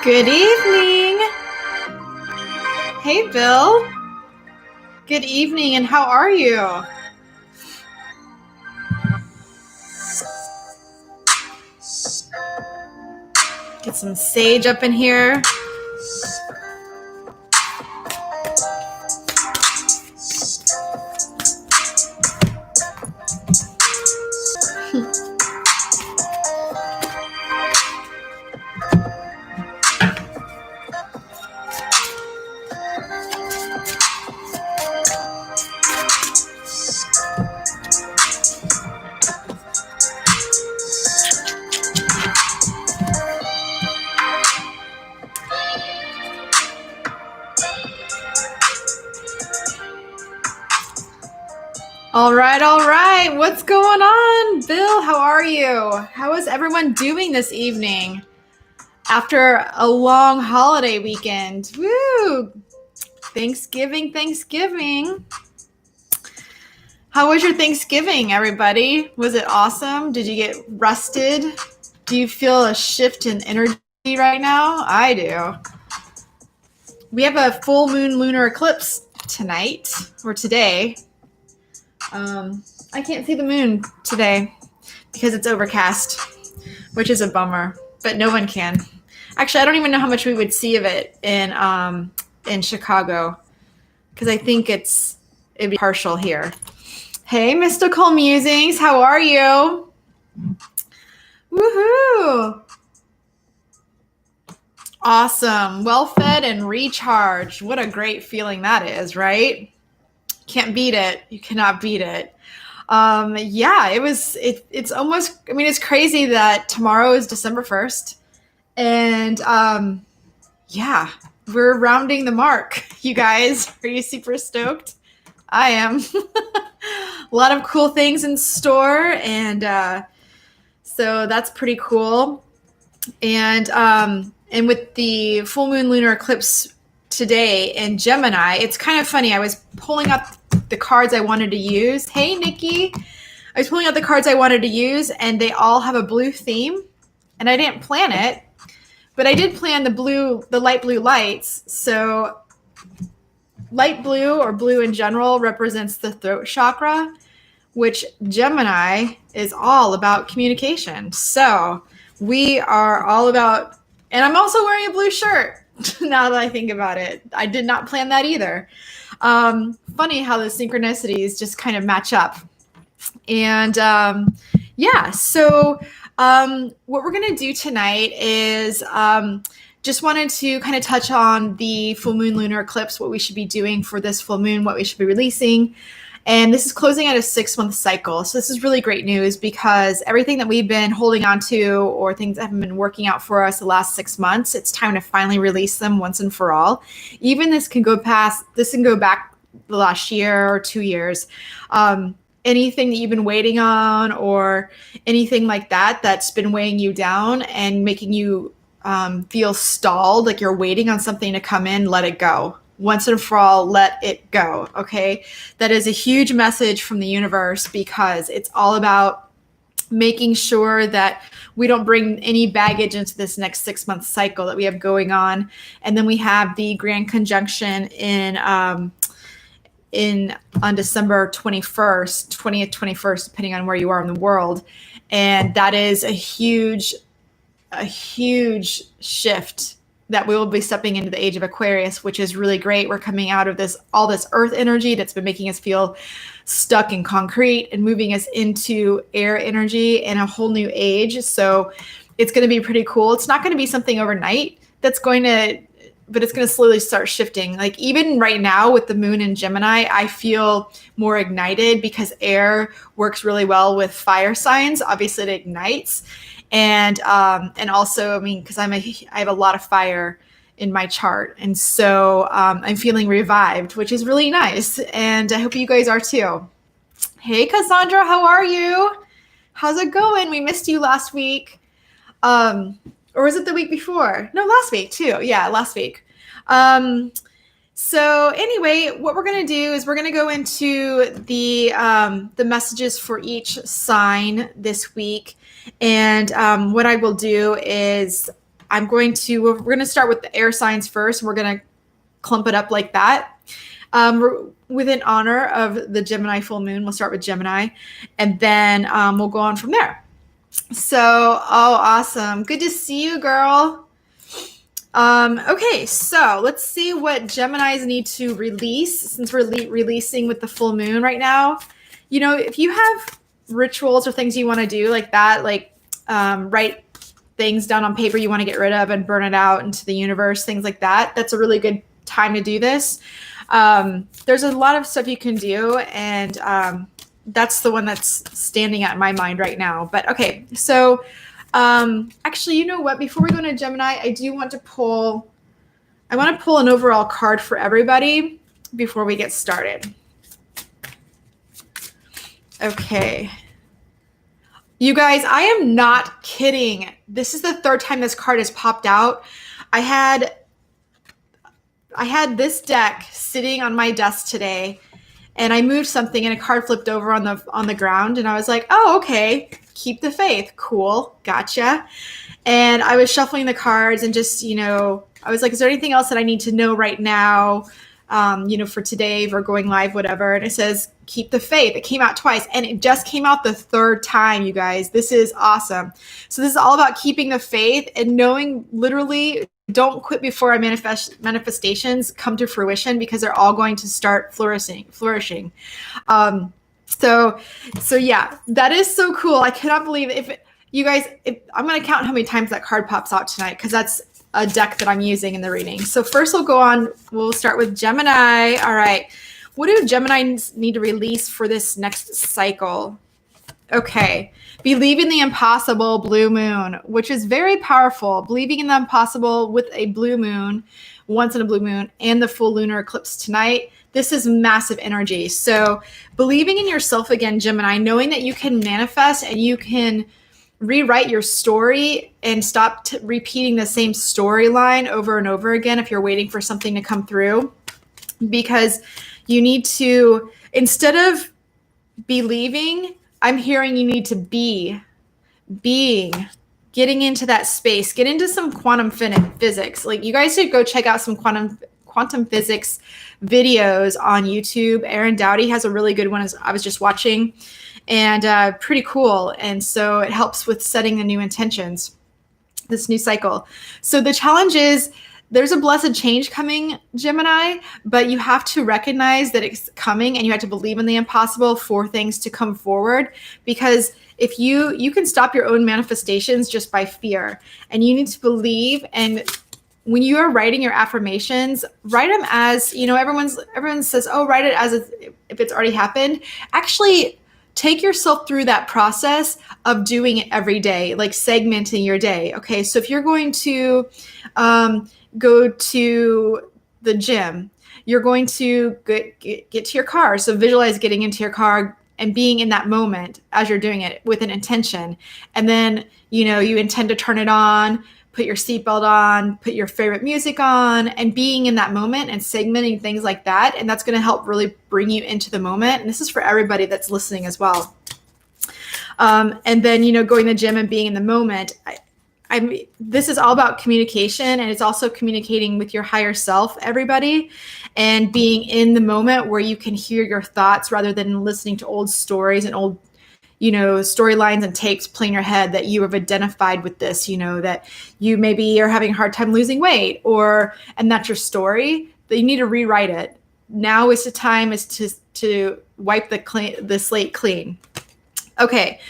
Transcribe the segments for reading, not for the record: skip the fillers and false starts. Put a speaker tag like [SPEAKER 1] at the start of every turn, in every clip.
[SPEAKER 1] Good evening. Hey, Bill. Good evening, and how are you? Get some sage up in here. All right. What's going on, Bill? How are you? How is everyone doing this evening after a long holiday weekend? Woo! Thanksgiving. How was your Thanksgiving, everybody? Was it awesome? Did you get rested? Do you feel a shift in energy right now? I do. We have a full moon lunar eclipse tonight, or today. I can't see the moon today because it's overcast, which is a bummer, but no one can. Actually, I don't even know how much we would see of it in Chicago, because I think it'd be partial here. Hey, Mystical Musings, how are you? Woohoo! Awesome. Well fed and recharged. What a great feeling that is, right? Can't beat it. You cannot beat it. It's almost, it's crazy that tomorrow is December 1st. And we're rounding the mark. You guys, are you super stoked? I am. A lot of cool things in store. And so that's pretty cool. And with the full moon lunar eclipse today in Gemini, it's kind of funny. I was pulling up the cards I wanted to use. Hey, Nikki. I was pulling out the cards I wanted to use, and they all have a blue theme. And I didn't plan it, but I did plan the light blue lights. So light blue, or blue in general, represents the throat chakra, which Gemini is all about communication. So we are all about, and I'm also wearing a blue shirt. Now that I think about it, I did not plan that either. Funny how the synchronicities just kind of match up. And so what we're going to do tonight is just wanted to kind of touch on the full moon lunar eclipse, what we should be doing for this full moon, what we should be releasing. And this is closing out a 6-month cycle. So this is really great news, because everything that we've been holding on to, or things that haven't been working out for us the last 6 months, it's time to finally release them once and for all. Even this can go back the last year or 2 years. Anything that you've been waiting on, or anything like that's been weighing you down and making you feel stalled, like you're waiting on something to come in, let it go. Once and for all, let it go, okay? That is a huge message from the universe, because it's all about making sure that we don't bring any baggage into this next 6-month cycle that we have going on. And then we have the grand conjunction on December 21st, 20th, 21st, depending on where you are in the world. And that is a huge shift that we will be stepping into the age of Aquarius, which is really great. We're coming out of all this earth energy that's been making us feel stuck in concrete, and moving us into air energy in a whole new age. So it's going to be pretty cool. It's not going to be something overnight but it's going to slowly start shifting. Like even right now with the moon in Gemini, I feel more ignited, because air works really well with fire signs. Obviously it ignites. And also, because I have a lot of fire in my chart. And so I'm feeling revived, which is really nice. And I hope you guys are too. Hey, Cassandra, how are you? How's it going? We missed you last week. Or was it the week before? No, last week too. Yeah, last week. So anyway, what we're going to do is we're going to go into the messages for each sign this week. And what I will do is we're going to start with the air signs first. We're going to clump it up like that. Within honor of the Gemini full moon, we'll start with Gemini, and then we'll go on from there. So, oh, awesome. Good to see you, girl. Okay, so let's see what Geminis need to release since we're releasing with the full moon right now. You know, if you have rituals or things you want to do like that, like write things down on paper you want to get rid of and burn it out into the universe, things like that, that's a really good time to do this. There's a lot of stuff you can do, and that's the one that's standing out in my mind right now. But okay, so actually, you know what? Before we go into Gemini, I want to pull an overall card for everybody before we get started. Okay. You guys, I am not kidding. This is the third time this card has popped out. I had this deck sitting on my desk today, and I moved something and a card flipped over on the ground, and I was like, oh, okay. Keep the faith. Cool. Gotcha. And I was shuffling the cards and just, I was like, is there anything else that I need to know right now, for today, for going live, whatever. And it says, keep the faith. It came out twice, and it just came out the third time, you guys. This is awesome. So this is all about keeping the faith and knowing, literally, don't quit before our manifestations come to fruition, because they're all going to start flourishing. So yeah, that is so cool. I cannot believe it. I'm going to count how many times that card pops out tonight, because that's a deck that I'm using in the reading. So first we'll start with Gemini. All right. What do Gemini need to release for this next cycle? Okay. Believe in the impossible, blue moon, which is very powerful. Believing in the impossible with a blue moon, once in a blue moon, and the full lunar eclipse tonight. This is massive energy. So believing in yourself again, Gemini, knowing that you can manifest and you can rewrite your story and stop repeating the same storyline over and over again if you're waiting for something to come through. Because you need to, instead of believing, I'm hearing you need to being, getting into that space, get into some quantum physics. Like, you guys should go check out some quantum physics videos on YouTube. Aaron Doughty has a really good one I was just watching, and pretty cool. And so it helps with setting the new intentions, this new cycle. So the challenge is, there's a blessed change coming, Gemini, but you have to recognize that it's coming, and you have to believe in the impossible for things to come forward. Because if you can stop your own manifestations just by fear, and you need to believe. And when you are writing your affirmations, write them as, everyone says, oh, write it as if it's already happened. Actually, take yourself through that process of doing it every day, like segmenting your day. Okay, so if you're going to go to the gym, you're going to get to your car. So visualize getting into your car and being in that moment as you're doing it with an intention. And then, you intend to turn it on, put your seatbelt on, put your favorite music on, and being in that moment and segmenting things like that. And that's going to help really bring you into the moment. And this is for everybody that's listening as well. And then, going to the gym and being in the moment. This is all about communication, and it's also communicating with your higher self, everybody, and being in the moment where you can hear your thoughts rather than listening to old stories and old, storylines and tapes play in your head that you have identified with this, that you maybe are having a hard time losing weight, and that's your story, that you need to rewrite it. Now is the time to wipe the slate clean. Okay.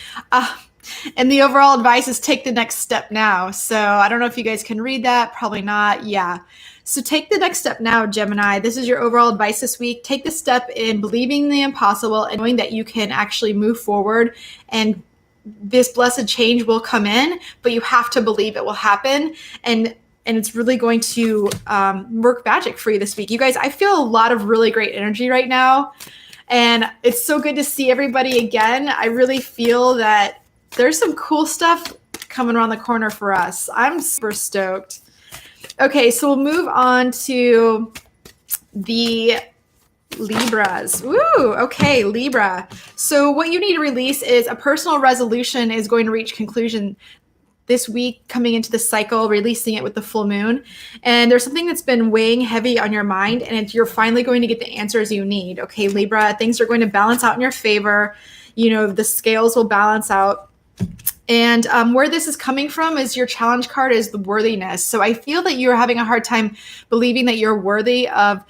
[SPEAKER 1] And the overall advice is take the next step now. So I don't know if you guys can read that. Probably not. Yeah. So take the next step now, Gemini. This is your overall advice this week. Take the step in believing the impossible and knowing that you can actually move forward, and this blessed change will come in, but you have to believe it will happen. And it's really going to work magic for you this week. You guys, I feel a lot of really great energy right now. And it's so good to see everybody again. I really feel that there's some cool stuff coming around the corner for us. I'm super stoked. Okay, so we'll move on to the Libras. Woo, okay, Libra. So what you need to release is a personal resolution is going to reach conclusion. this week coming into the cycle, releasing it with the full moon. And there's something that's been weighing heavy on your mind, and you're finally going to get the answers you need. Okay, Libra, things are going to balance out in your favor. The scales will balance out. And where this is coming from is your challenge card is the worthiness. So I feel that you're having a hard time believing that you're worthy of,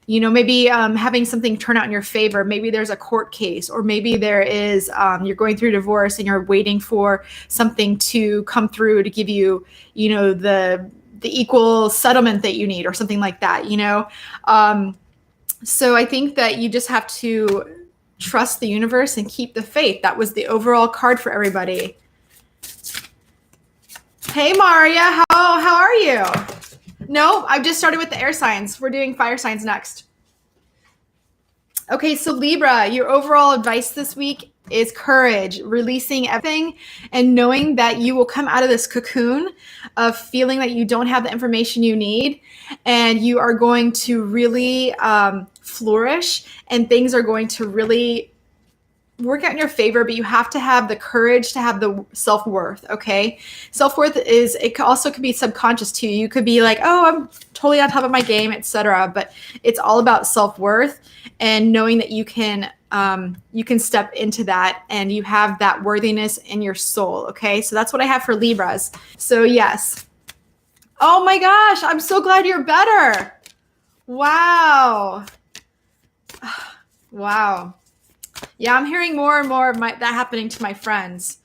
[SPEAKER 1] maybe having something turn out in your favor. Maybe there's a court case, or maybe there is, you're going through divorce and you're waiting for something to come through to give you, the equal settlement that you need, or something like that, So I think that you just have to trust the universe and keep the faith. That was the overall card for everybody. Hey, Maria, how are you? No, I've just started with the air signs. We're doing fire signs next. Okay, so Libra, your overall advice this week is courage, releasing everything, and knowing that you will come out of this cocoon of feeling that you don't have the information you need, and you are going to really flourish, and things are going to really work out in your favor, but you have to have the courage to have the self-worth, okay? Self-worth it also could be subconscious too. You could be like, oh, I'm totally on top of my game, etc. But it's all about self-worth and knowing that you can step into that, and you have that worthiness in your soul, okay? So that's what I have for Libras. So yes. Oh my gosh, I'm so glad you're better. Wow. Wow. Yeah, I'm hearing more and more of that happening to my friends.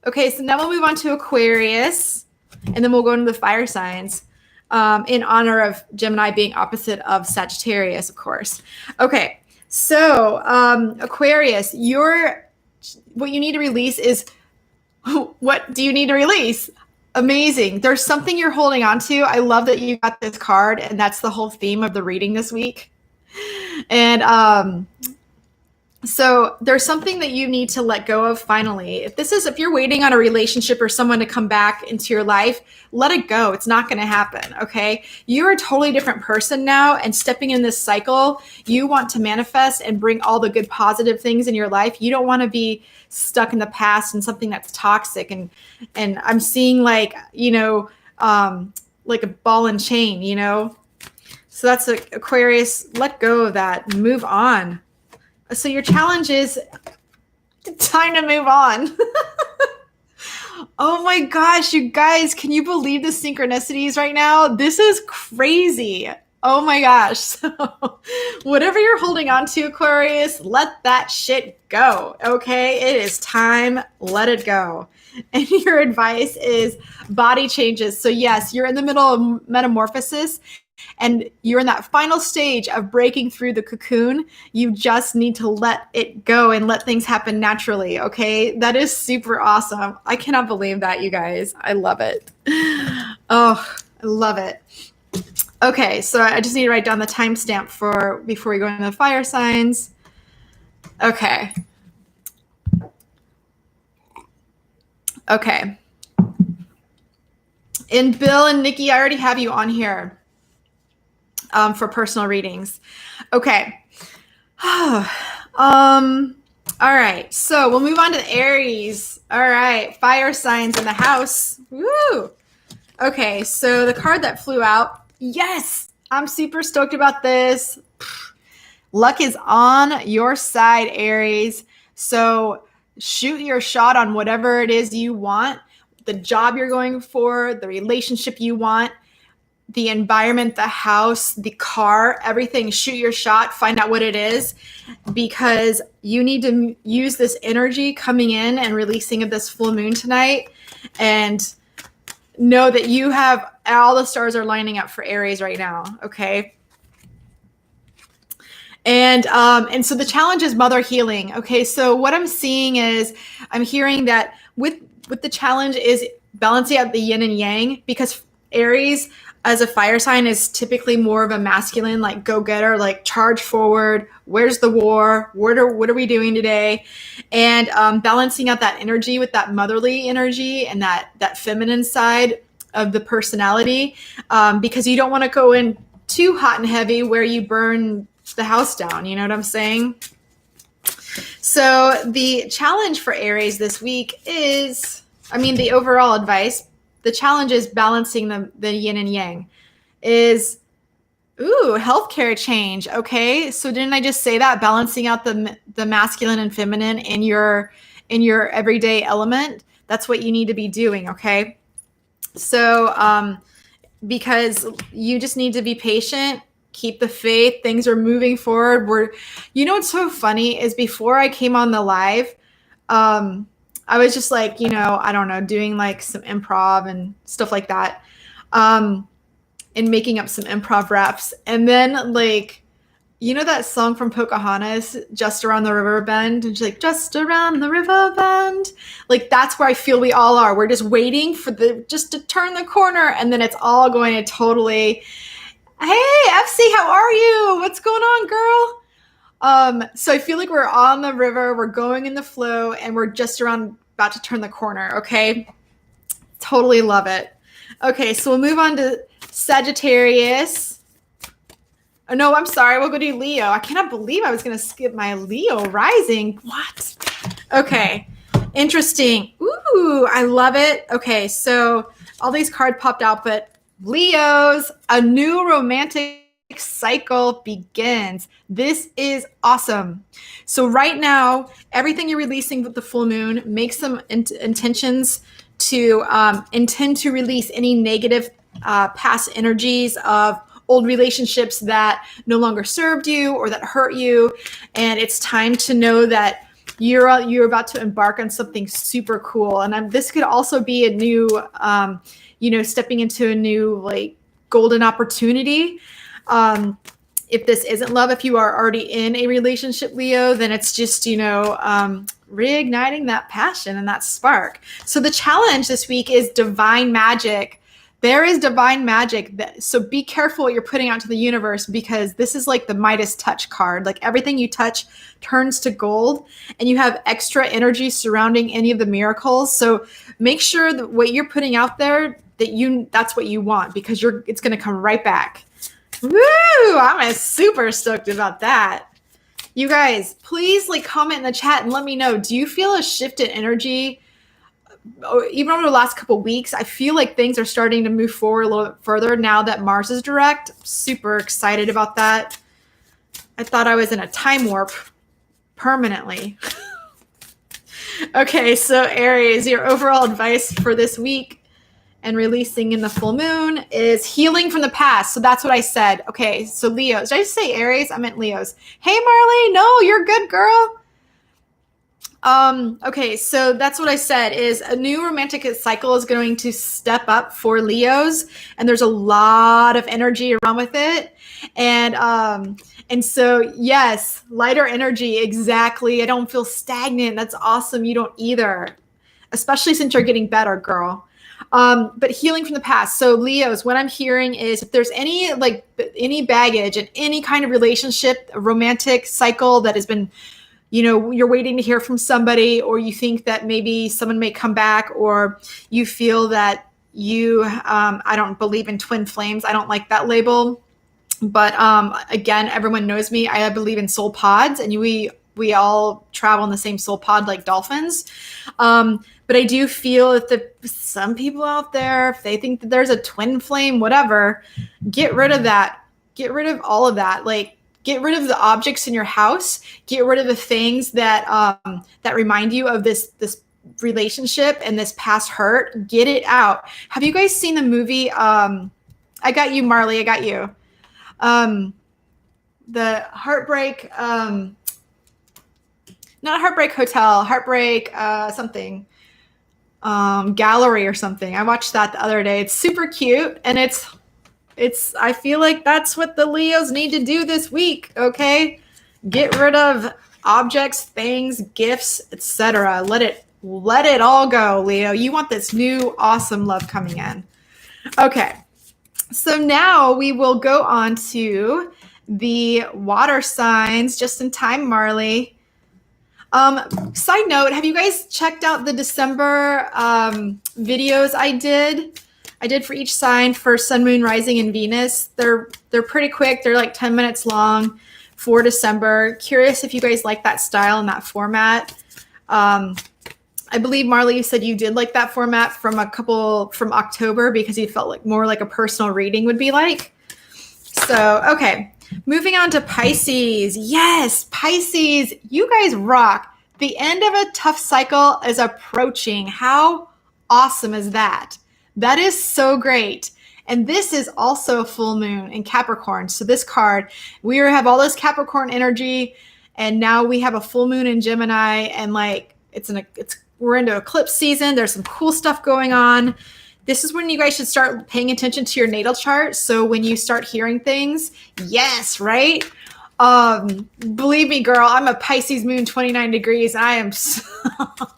[SPEAKER 1] Okay, so now we'll move on to Aquarius, and then we'll go into the fire signs in honor of Gemini being opposite of Sagittarius, of course. Okay, so Aquarius, what you need to release is, what do you need to release? Amazing. There's something you're holding on to. I love that you got this card, and that's the whole theme of the reading this week. And so there's something that you need to let go of finally. If you're waiting on a relationship or someone to come back into your life, let it go. It's not going to happen, okay? You're a totally different person now, and stepping in this cycle, you want to manifest and bring all the good positive things in your life. You don't want to be stuck in the past and something that's toxic. And I'm seeing like a ball and chain, So that's Aquarius, let go of that and move on. So your challenge is time to move on. Oh my gosh, you guys, can you believe the synchronicities right now? This is crazy. Oh my gosh. So whatever you're holding on to, Aquarius, let that shit go. Okay, it is time. Let it go. And your advice is body changes. So yes, you're in the middle of metamorphosis, and you're in that final stage of breaking through the cocoon. You just need to let it go and let things happen naturally, okay? That is super awesome. I cannot believe that, you guys. I love it. Oh, I love it. Okay, so I just need to write down the timestamp before we go into the fire signs. Okay. Okay. And Bill and Nikki, I already have you on here. For personal readings. Okay. All right. So we'll move on to the Aries. All right. Fire signs in the house. Woo. Okay. So the card that flew out. Yes. I'm super stoked about this. Luck is on your side, Aries. So shoot your shot on whatever it is you want. The job you're going for, the relationship you want, the environment, the house, the car, everything. Shoot your shot, find out what it is, because you need to use this energy coming in and releasing of this full moon tonight, and know that you have all the stars are lining up for Aries right now. Okay. And so the challenge is mother healing. Okay. So what I'm seeing is I'm hearing that with the challenge is balancing out the yin and yang, because Aries as a fire sign is typically more of a masculine, like go-getter, like charge forward. Where's the war? What are we doing today? And balancing out that energy with that motherly energy and that feminine side of the personality, because you don't want to go in too hot and heavy where you burn the house down. You know what I'm saying? So the challenge for Aries this week is, the overall advice the challenge is balancing the yin and yang. Is healthcare change. Okay, so didn't I just say that, balancing out the masculine and feminine in your everyday element? That's what you need to be doing. Okay, so because you just need to be patient, keep the faith. Things are moving forward. What's so funny is before I came on the live, I was just like, I don't know, doing like some improv and stuff like that. And making up some improv raps. And then like, that song from Pocahontas, Just Around the River Bend? And she's like, just around the river bend. Like, that's where I feel we all are. We're just waiting for just to turn the corner. And then it's all going to totally, hey, FC, how are you? What's going on, girl? So I feel like we're on the river, we're going in the flow, and we're just about to turn the corner. Okay. Totally love it. Okay. So we'll move on to Sagittarius. Oh, no, I'm sorry. We'll go to Leo. I cannot believe I was going to skip my Leo rising. What? Okay. Interesting. Ooh, I love it. Okay. So all these cards popped out, but Leos, a new romantic cycle begins. This is awesome. So right now, everything you're releasing with the full moon, make some intentions to intend to release any negative past energies of old relationships that no longer served you or that hurt you. And it's time to know that you're about to embark on something super cool. And this could also be a new, stepping into a new like golden opportunity. If this isn't love, if you are already in a relationship, Leo, then it's just, reigniting that passion and that spark. So the challenge this week is divine magic. There is divine magic. So be careful what you're putting out to the universe, because this is like the Midas touch card. Like everything you touch turns to gold, and you have extra energy surrounding any of the miracles. So make sure that what you're putting out there, that's what you want, because it's going to come right back. Woo! I'm super stoked about that. You guys, please comment in the chat and let me know. Do you feel a shift in energy? Even over the last couple of weeks, I feel like things are starting to move forward a little bit further now that Mars is direct. I'm super excited about that. I thought I was in a time warp permanently. Okay, so Aries, your overall advice for this week and releasing in the full moon is healing from the past. So that's what I said. Okay, so Leos. Did I just say Aries? I meant Leos. Hey, Marley. No, you're good, girl. Okay, so that's what I said, is a new romantic cycle is going to step up for Leos, and there's a lot of energy around with it. And so, yes, lighter energy, exactly. I don't feel stagnant. That's awesome. You don't either, especially since you're getting better, girl. But healing from the past. So Leos, what I'm hearing is if there's any baggage in any kind of relationship, a romantic cycle that has been, you're waiting to hear from somebody, or you think that maybe someone may come back, or you feel that I don't believe in twin flames. I don't like that label. But again, everyone knows me. I believe in soul pods, and we all travel in the same soul pod like dolphins. But I do feel that some people out there, if they think that there's a twin flame, whatever, get rid of that. Get rid of all of that. Like, get rid of the objects in your house. Get rid of the things that that remind you of this relationship and this past hurt. Get it out. Have you guys seen the movie? I Got You, Marley. I Got You. The Heartbreak. Not Heartbreak Hotel. Heartbreak something. Gallery or something. I watched that the other day. It's super cute, and I feel like that's what the Leos need to do this week. Okay, get rid of objects, things, gifts, etc. Let it all go, Leo. You want this new awesome love coming in. Okay, so now we will go on to the water signs. Just in time, Marley. Side note, have you guys checked out the December videos I did? I did for each sign for Sun, Moon, Rising, and Venus. They're pretty quick. They're like 10 minutes long for December. Curious if you guys like that style and that format. I believe, Marley, you said you did like that format from October because you felt like more like a personal reading would be like. So, okay. Moving on to Pisces. Yes, Pisces, you guys rock. The end of a tough cycle is approaching. How awesome is that? That is so great. And this is also a full moon in Capricorn. So this card, we have all this Capricorn energy, and now we have a full moon in Gemini, and like we're into eclipse season. There's some cool stuff going on. This is when you guys should start paying attention to your natal chart. So when you start hearing things, yes, right? Believe me, girl, I'm a Pisces moon, 29 degrees. And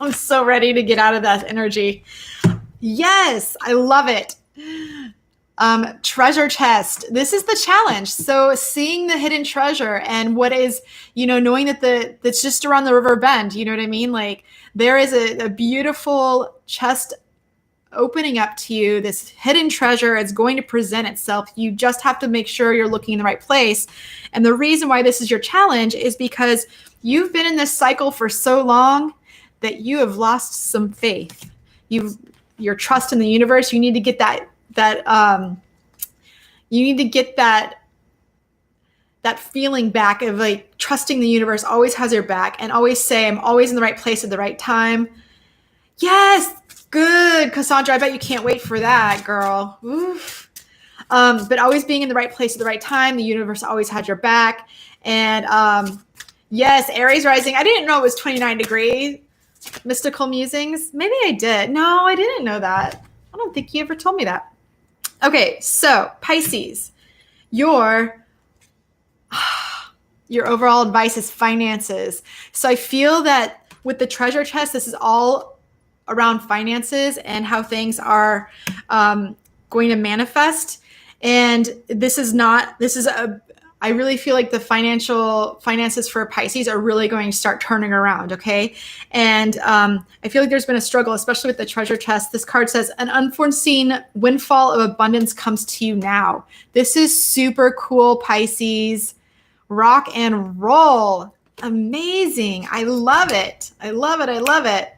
[SPEAKER 1] I'm so ready to get out of that energy. Yes, I love it. Treasure chest. This is the challenge. So seeing the hidden treasure and what is, knowing that that's just around the river bend, you know what I mean? Like there is a beautiful chest opening up to you, this hidden treasure is going to present itself. You just have to make sure you're looking in the right place. And the reason why this is your challenge is because you've been in this cycle for so long that you have lost some faith. Your trust in the universe. You need to get that feeling back of like trusting the universe always has your back, and always say, I'm always in the right place at the right time. Yes. Good, Cassandra. I bet you can't wait for that, girl. Oof. But always being in the right place at the right time. The universe always had your back. And yes, Aries rising. I didn't know it was 29 degrees. Mystical musings. Maybe I did. No, I didn't know that. I don't think you ever told me that. Okay, so Pisces, your overall advice is finances. So I feel that with the treasure chest, this is all around finances and how things are going to manifest. And I really feel like the finances for Pisces are really going to start turning around. Okay. And I feel like there's been a struggle, especially with the treasure chest. This card says an unforeseen windfall of abundance comes to you now. This is super cool, Pisces. Rock and roll. Amazing. I love it. I love it. I love it.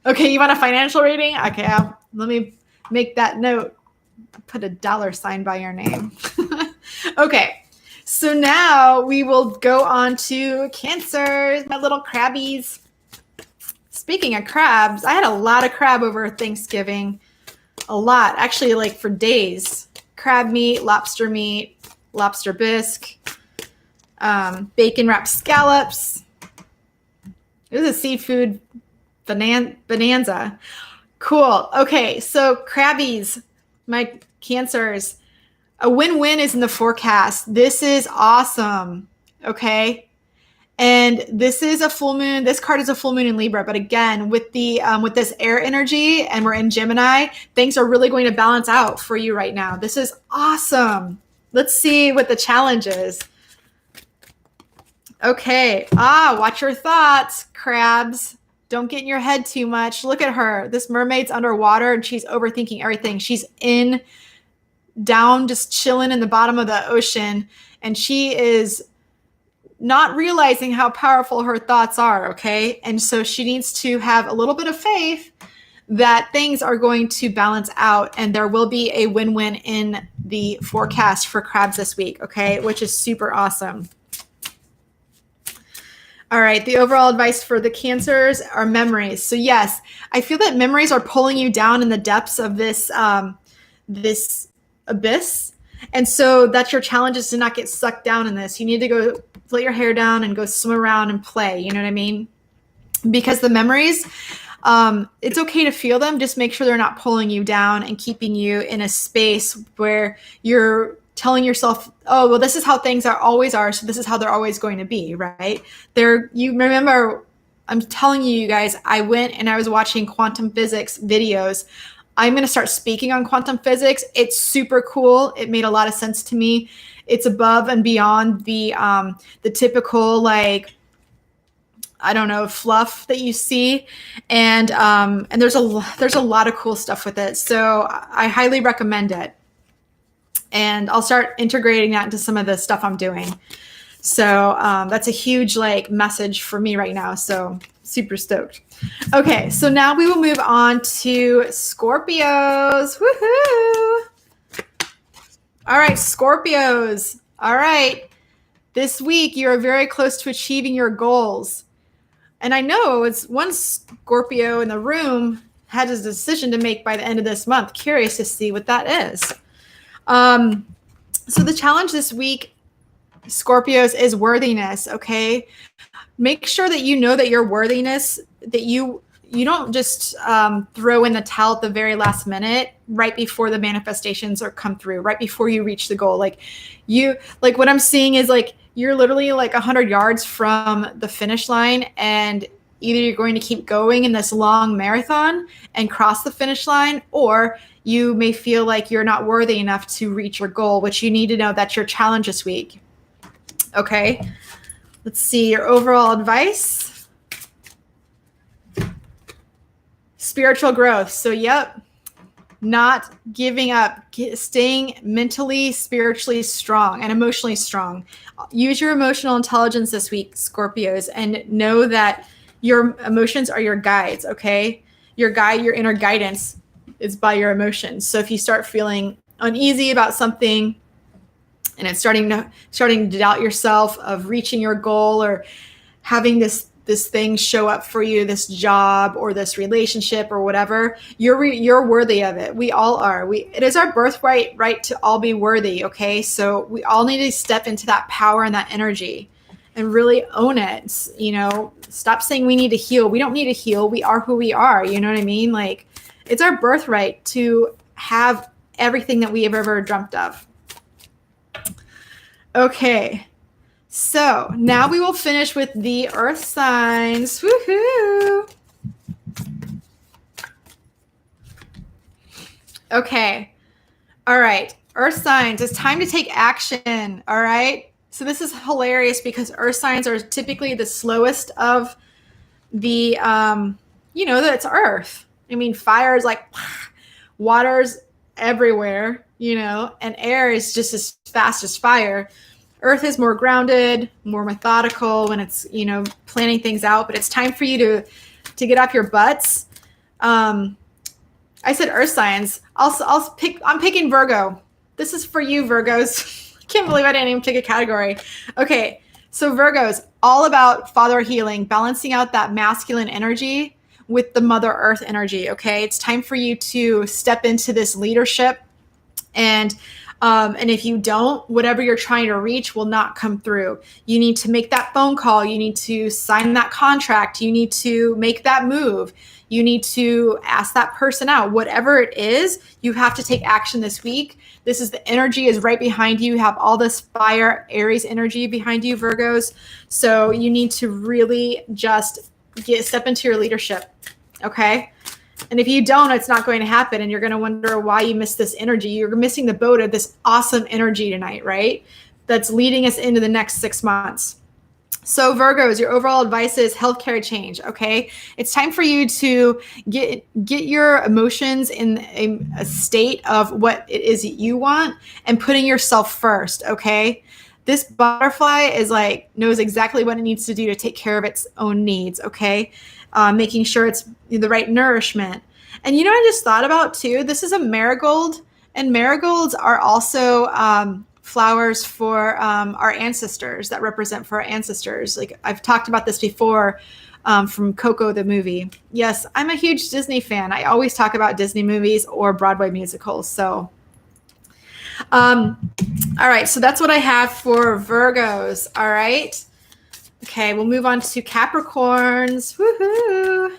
[SPEAKER 1] Okay, you want a financial reading? Okay, let me make that note. Put a $ by your name. Okay, so now we will go on to Cancer, my little crabbies. Speaking of crabs, I had a lot of crab over Thanksgiving. A lot, actually, like for days. Crab meat, lobster bisque, bacon wrapped scallops. It was a seafood bonanza. Cool. Okay, so crabbies, my Cancers, a win-win is in the forecast. This is awesome. Okay, and this is a full moon. This card is a full moon in Libra, but again, with this air energy, and we're in Gemini, things are really going to balance out for you right now. This is awesome. Let's see what the challenge is. Okay. Watch your thoughts, crabs. Don't get in your head too much. Look at her. This mermaid's underwater and she's overthinking everything. She's down, just chilling in the bottom of the ocean. And she is not realizing how powerful her thoughts are. Okay. And so she needs to have a little bit of faith that things are going to balance out, and there will be a win-win in the forecast for crabs this week. Okay. Which is super awesome. All right, the overall advice for the Cancers are memories. So yes, I feel that memories are pulling you down in the depths of this abyss. And so that's your challenge, is to not get sucked down in this. You need to go let your hair down and go swim around and play. You know what I mean? Because the memories, it's okay to feel them. Just make sure they're not pulling you down and keeping you in a space where you're telling yourself, oh, well, this is how things always are, so this is how they're always going to be, right? You remember, I'm telling you guys, I went and I was watching quantum physics videos. I'm going to start speaking on quantum physics. It's super cool. It made a lot of sense to me. It's above and beyond the typical, like, I don't know, fluff that you see. And there's a lot of cool stuff with it. So I highly recommend it. And I'll start integrating that into some of the stuff I'm doing. So that's a huge message for me right now. So super stoked. Okay, so now we will move on to Scorpios. Woohoo! All right, Scorpios. All right. This week, you're very close to achieving your goals. And I know it's one Scorpio in the room had his decision to make by the end of this month. Curious to see what that is. So the challenge this week, Scorpios, is worthiness, okay? Make sure that you know that your worthiness, that you don't just throw in the towel at the very last minute, right before the manifestations are come through, right before you reach the goal. What I'm seeing is you're literally 100 yards from the finish line, and either you're going to keep going in this long marathon and cross the finish line, or you may feel like you're not worthy enough to reach your goal, which you need to know that's your challenge this week. Okay, let's see your overall advice. Spiritual growth. So, yep, not giving up, staying mentally, spiritually strong and emotionally strong. Use your emotional intelligence this week, Scorpios, and know that your emotions are your guides, okay? Your guide, your inner guidance is by your emotions. So if you start feeling uneasy about something and it's starting to doubt yourself of reaching your goal or having this thing show up for you, this job or this relationship or whatever, you're worthy of it. We all are. It is our birthright, right, to all be worthy, okay? So we all need to step into that power and that energy and really own it. You know, stop saying we need to heal. We don't need to heal. We are who we are. You know what I mean? It's our birthright to have everything that we have ever dreamt of. Okay. So now we will finish with the earth signs. Woohoo! Okay. All right. Earth signs, it's time to take action. All right. So this is hilarious because earth signs are typically the slowest of the, that's earth. I mean, fire is water's everywhere, and air is just as fast as fire. Earth is more grounded, more methodical when it's, planning things out, but it's time for you to get off your butts. I said earth signs. I'm picking Virgo. This is for you, Virgos. I can't believe I didn't even pick a category. Okay. So Virgos, all about father healing, balancing out that masculine energy with the Mother Earth energy. Okay. It's time for you to step into this leadership, and if you don't, whatever you're trying to reach will not come through. You need to make that phone call. You need to sign that contract. You need to make that move. You need to ask that person out. Whatever it is, you have to take action this week. The energy is right behind you. You have all this fire, Aries energy behind you, Virgos. So you need to really just step into your leadership. Okay. And if you don't, it's not going to happen. And you're going to wonder why you missed this energy. You're missing the boat of this awesome energy tonight, right? That's leading us into the next 6 months. So Virgos, your overall advice is healthcare change, okay? It's time for you to get your emotions in a state of what it is that you want and putting yourself first, okay? This butterfly is knows exactly what it needs to do to take care of its own needs, okay? Making sure it's the right nourishment. And I just thought about too, this is a marigold, and marigolds are also flowers for our ancestors, that represent for our ancestors. I've talked about this before from Coco the movie. Yes, I'm a huge Disney fan. I always talk about Disney movies or Broadway musicals. So, all right. So that's what I have for Virgos. All right. Okay, we'll move on to Capricorns. Woohoo!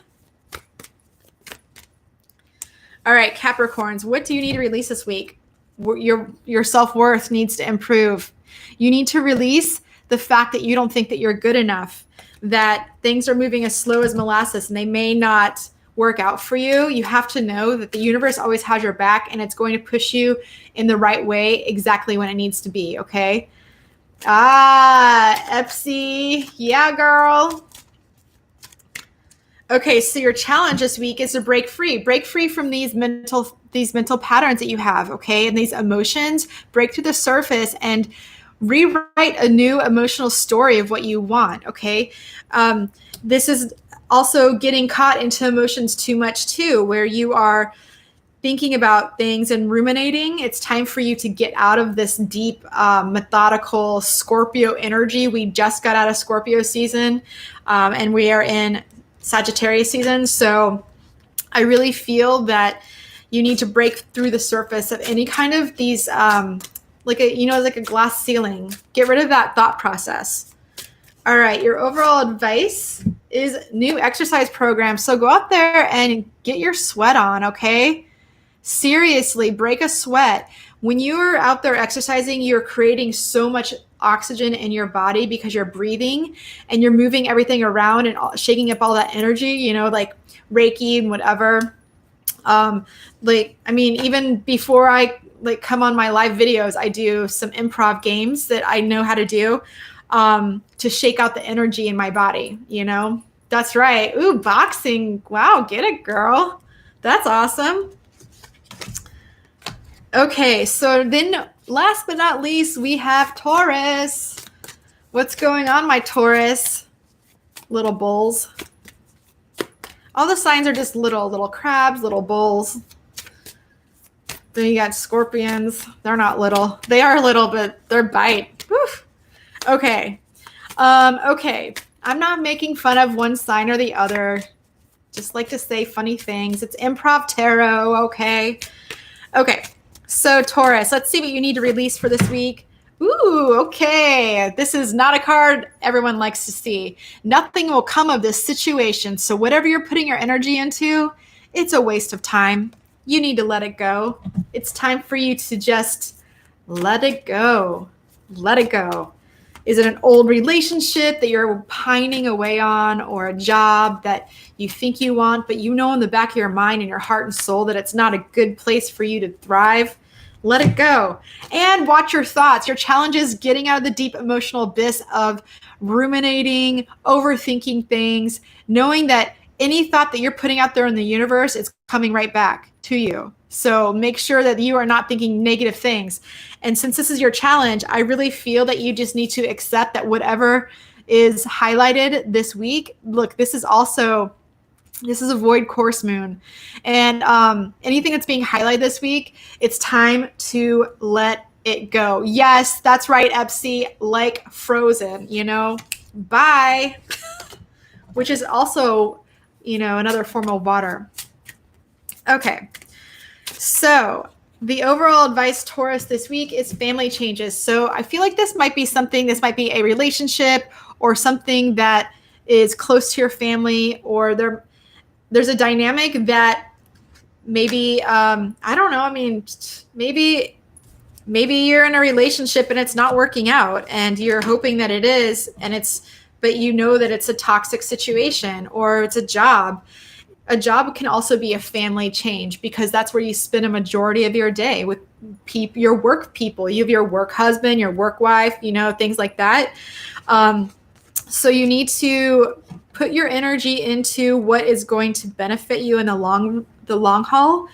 [SPEAKER 1] All right, Capricorns, what do you need to release this week? Your self-worth needs to improve. You need to release the fact that you don't think that you're good enough, that things are moving as slow as molasses and they may not work out for you. You have to know that the universe always has your back and it's going to push you in the right way exactly when it needs to be, okay? Epsy. Yeah, girl. Okay, so your challenge this week is to break free from these mental patterns that you have, okay? And these emotions, break through the surface and rewrite a new emotional story of what you want. Okay. This is also getting caught into emotions too much too, where you are thinking about things and ruminating. It's time for you to get out of this deep, methodical Scorpio energy. We just got out of Scorpio season, and we are in Sagittarius season. So I really feel that you need to break through the surface of any kind of these, like a glass ceiling. Get rid of that thought process. All right, your overall advice is new exercise program. So go out there and get your sweat on, okay? Seriously, break a sweat. When you are out there exercising, you're creating so much oxygen in your body because you're breathing and you're moving everything around and shaking up all that energy, like Reiki and whatever. Even before I come on my live videos, I do some improv games that I know how to do to shake out the energy in my body. That's right. Ooh, boxing. Wow, get it, girl. That's awesome. Okay, so then last but not least, we have Taurus. What's going on, my Taurus? Little bulls. All the signs are just little crabs, little bulls. Then you got scorpions. They're not little. They are little, but they're bite. Whew. Okay. Okay. I'm not making fun of one sign or the other. Just like to say funny things. It's improv tarot, okay? Okay. So Taurus, let's see what you need to release for this week. Ooh, okay. This is not a card everyone likes to see. Nothing will come of this situation. So whatever you're putting your energy into, it's a waste of time. You need to let it go. It's time for you to just let it go. Let it go. Is it an old relationship that you're pining away on, or a job that you think you want, but you know in the back of your mind and your heart and soul that it's not a good place for you to thrive? Let it go. And watch your thoughts. Your challenge is getting out of the deep emotional abyss of ruminating, overthinking things, knowing that any thought that you're putting out there in the universe is coming right back to you. So make sure that you are not thinking negative things. And since this is your challenge, I really feel that you just need to accept that whatever is highlighted this week, look, this is a void course moon. And anything that's being highlighted this week, it's time to let it go. Yes, that's right, Epsi, like Frozen, bye. Which is also, another form of water. Okay. So the overall advice, Taurus, this week is family changes. So I feel like this might be a relationship or something that is close to your family, or there's a dynamic that maybe, I don't know. I mean, maybe you're in a relationship and it's not working out and you're hoping that it is, but you know that it's a toxic situation, or it's a job. A job can also be a family change, because that's where you spend a majority of your day with your work people. You have your work husband, your work wife, things like that. So you need to put your energy into what is going to benefit you in the long haul.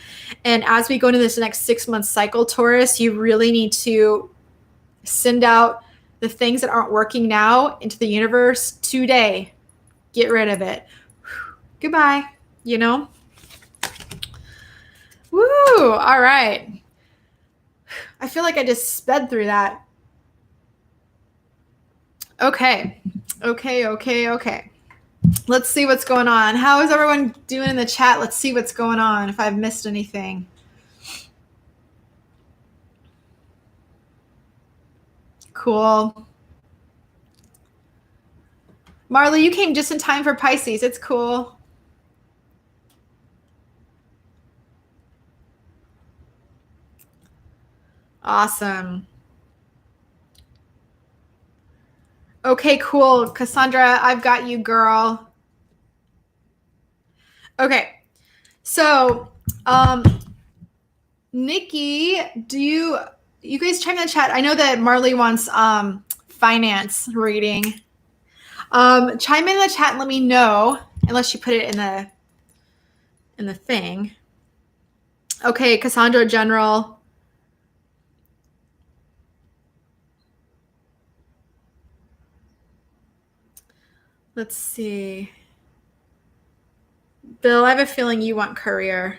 [SPEAKER 1] And as we go into this next 6-month cycle, Taurus, you really need to send out the things that aren't working now into the universe today. Get rid of it. Goodbye. Woo. All right. I feel like I just sped through that. Okay. Let's see what's going on. How is everyone doing in the chat? Let's see what's going on, if I've missed anything. Cool. Marley, you came just in time for Pisces. It's cool. Awesome. Okay, cool. Cassandra, I've got you, girl. Okay. So, Nikki, do you guys chime in the chat? I know that Marley wants finance reading. Chime in the chat and let me know, unless you put it in the thing. Okay, Cassandra General. Let's see. Bill, I have a feeling you want career.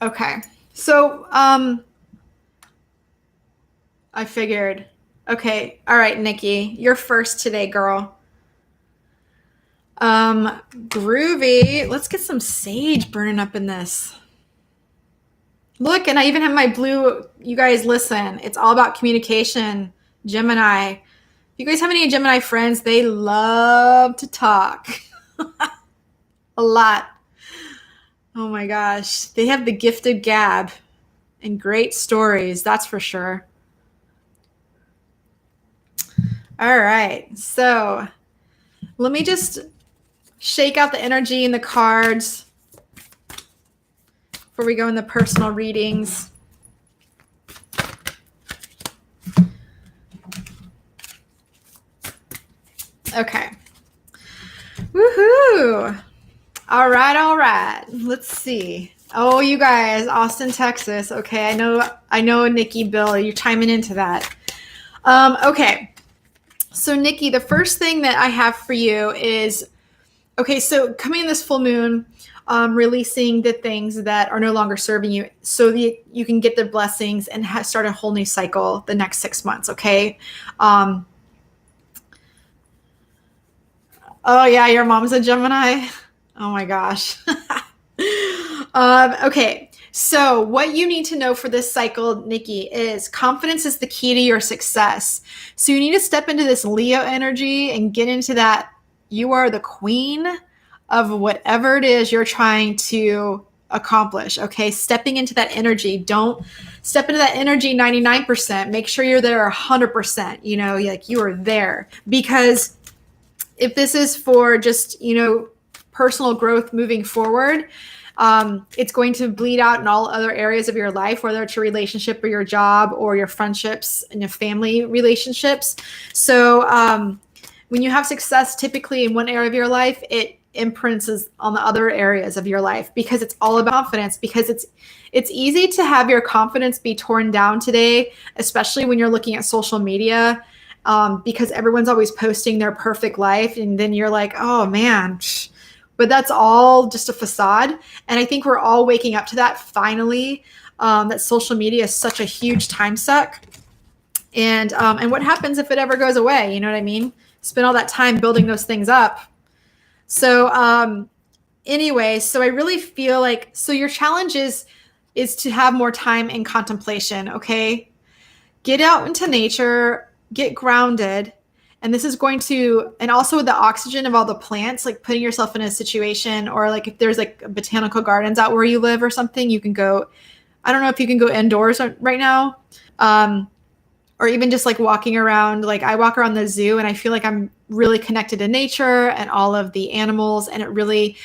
[SPEAKER 1] Okay. So, I figured. Okay. All right, Nikki, you're first today, girl. Groovy. Let's get some sage burning up in this. Look, and I even have my blue. You guys listen. It's all about communication. Gemini. If you guys have any Gemini friends, they love to talk. A lot. Oh my gosh. They have the gift of gab and great stories, that's for sure. All right. So let me just shake out the energy in the cards before we go in the personal readings. Okay. Woohoo. All right, all right. Let's see. Oh, you guys, Austin, Texas. Okay, I know, Nikki, Bill, you're chiming into that. Okay. So, Nikki, the first thing that I have for you is, okay, so coming in this full moon, releasing the things that are no longer serving you so that you can get the blessings and start a whole new cycle the next 6 months, okay? Oh, yeah, your mom's a Gemini? Oh, my gosh. Okay, so what you need to know for this cycle, Nikki, is confidence is the key to your success. So you need to step into this Leo energy and get into that. You are the queen of whatever it is you're trying to accomplish. Okay, stepping into that energy. Don't step into that energy 99%. Make sure you're there 100%. You know, like you are there. Because if this is for just, personal growth moving forward, it's going to bleed out in all other areas of your life, whether it's your relationship or your job or your friendships and your family relationships. So when you have success typically in one area of your life, it imprints on the other areas of your life because it's all about confidence, because it's easy to have your confidence be torn down today, especially when you're looking at social media, because everyone's always posting their perfect life. And then you're like, oh man, but that's all just a facade. And I think we're all waking up to that finally, that social media is such a huge time suck. And what happens if it ever goes away? You know what I mean? Spend all that time building those things up. So anyway, so I really feel like, so your challenge is to have more time in contemplation, okay? Get out into nature, get grounded. And this is going to, and also with the oxygen of all the plants, like putting yourself in a situation, or like if there's like botanical gardens out where you live or something, you can go, I don't know if you can go indoors right now, or even just like walking around. Like I walk around the zoo and I feel like I'm really connected to nature and all of the animals. And it really,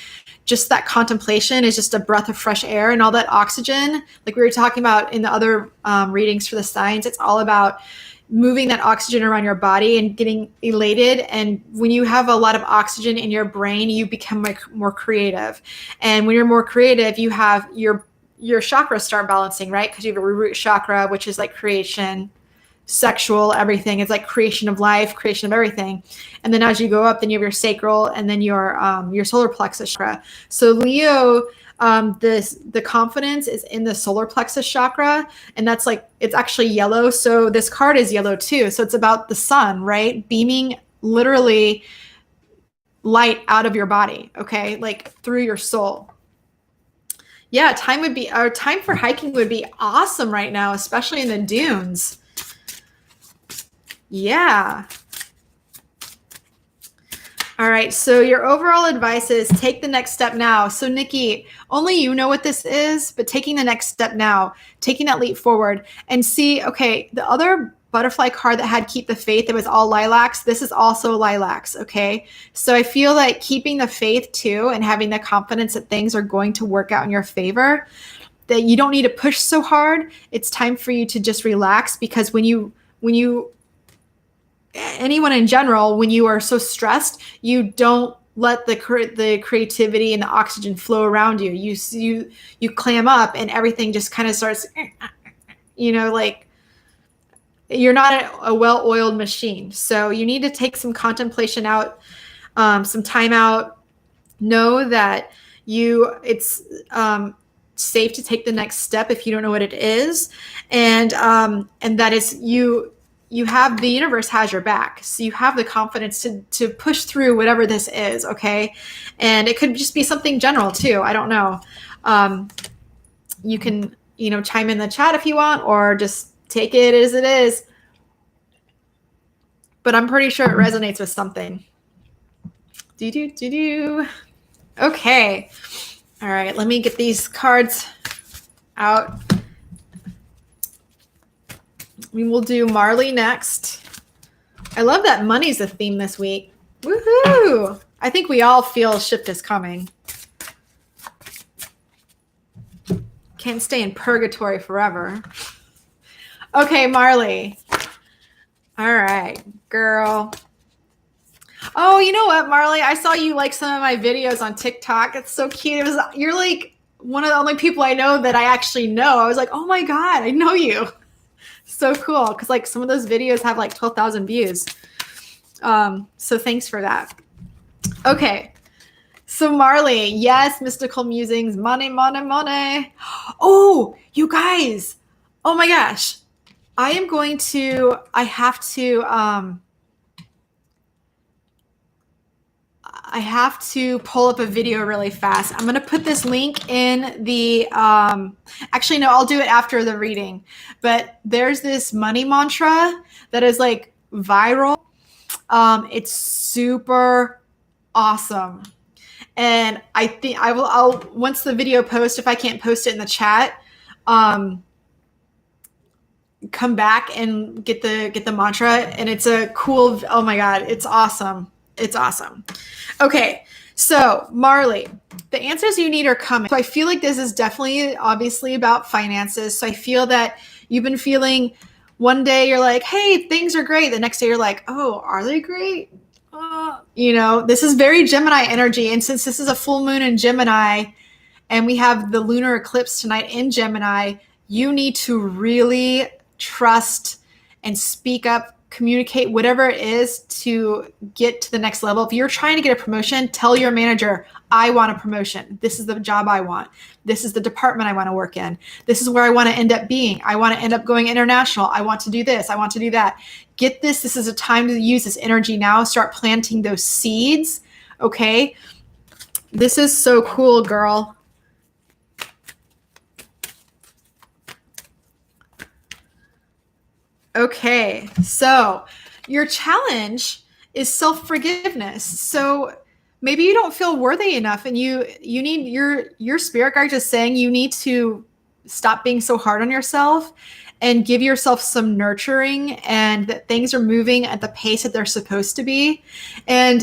[SPEAKER 1] just that contemplation is just a breath of fresh air, and all that oxygen, like we were talking about in the other readings for the signs, it's all about moving that oxygen around your body and getting elated. And when you have a lot of oxygen in your brain, you become like more creative. And when you're more creative, you have your chakras start balancing, right? Because you have a root chakra, which is like creation, sexual, everything. It's like creation of life, creation of everything. And then as you go up, then you have your sacral and then your solar plexus chakra. So Leo, the confidence is in the solar plexus chakra, and that's like, it's actually yellow. So this card is yellow too. So it's about the sun, right? Beaming literally light out of your body. Okay. Like through your soul. Yeah. Time for hiking would be awesome right now, especially in the dunes. Yeah. All right. So your overall advice is take the next step now. So Nikki, only you know what this is, but taking the next step now, taking that leap forward and see, okay, the other butterfly card that had keep the faith, it was all lilacs. This is also lilacs. Okay. So I feel like keeping the faith too, and having the confidence that things are going to work out in your favor, that you don't need to push so hard. It's time for you to just relax, because when you anyone in general, when you are so stressed, you don't let the creativity and the oxygen flow around you. You clam up and everything just kind of starts, like You're not a well-oiled machine. So you need to take some contemplation out, some time out. Know that it's safe to take the next step if you don't know what it is, and that is you have the universe has your back, so you have the confidence to push through whatever this is. Okay, and it could just be something general too. I don't know. You can chime in the chat if you want, or just take it as it is. But I'm pretty sure it resonates with something. Okay. All right, let me get these cards out. We will do Marley next. I love that money's the theme this week. Woohoo! I think we all feel shift is coming. Can't stay in purgatory forever. Okay, Marley. All right, girl. Oh, you know what, Marley? I saw you like some of my videos on TikTok. It's so cute. You're like one of the only people I know that I actually know. I was like, oh my God, I know you. So cool. Because like some of those videos have like 12,000 views. So thanks for that. Okay. So Marley, yes, mystical musings, money, money, money. Oh, you guys. Oh my gosh. I have to pull up a video really fast. I'm going to put this link in the, actually, no, I'll do it after the reading. But there's this money mantra that is like viral. It's super awesome. And I think I'll once the video posts, if I can't post it in the chat, come back and get the mantra. And it's a cool, oh my God, it's awesome. It's awesome. Okay, so Marley, the answers you need are coming. So I feel like this is definitely obviously about finances. So I feel that you've been feeling one day you're like, hey, things are great. The next day you're like, oh, are they great? This is very Gemini energy. And since this is a full moon in Gemini and we have the lunar eclipse tonight in Gemini, you need to really trust and speak up, communicate, whatever it is to get to the next level. If you're trying to get a promotion, tell your manager, I want a promotion. This is the job I want. This is the department I want to work in. This is where I want to end up being. I want to end up going international. I want to do this. I want to do that. Get this. This is a time to use this energy now. Start planting those seeds. Okay. This is so cool, girl. Okay, so your challenge is self-forgiveness. So maybe you don't feel worthy enough and you need your spirit guide just saying you need to stop being so hard on yourself and give yourself some nurturing, and that things are moving at the pace that they're supposed to be. And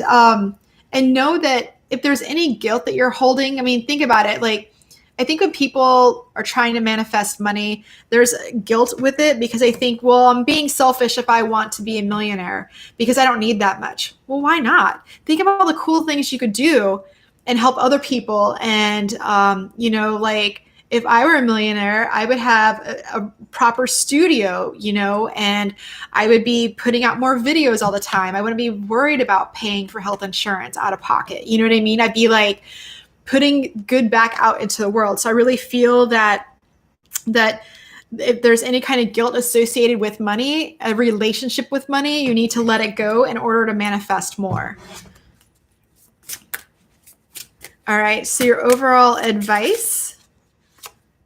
[SPEAKER 1] know that if there's any guilt that you're holding, I mean, think about it. Like, I think when people are trying to manifest money, there's guilt with it because they think, well, I'm being selfish if I want to be a millionaire because I don't need that much. Well, why not? Think about all the cool things you could do and help other people. And, like if I were a millionaire, I would have a proper studio, and I would be putting out more videos all the time. I wouldn't be worried about paying for health insurance out of pocket. You know what I mean? I'd be like, putting good back out into the world. So I really feel that if there's any kind of guilt associated with money, a relationship with money, you need to let it go in order to manifest more. All right. So your overall advice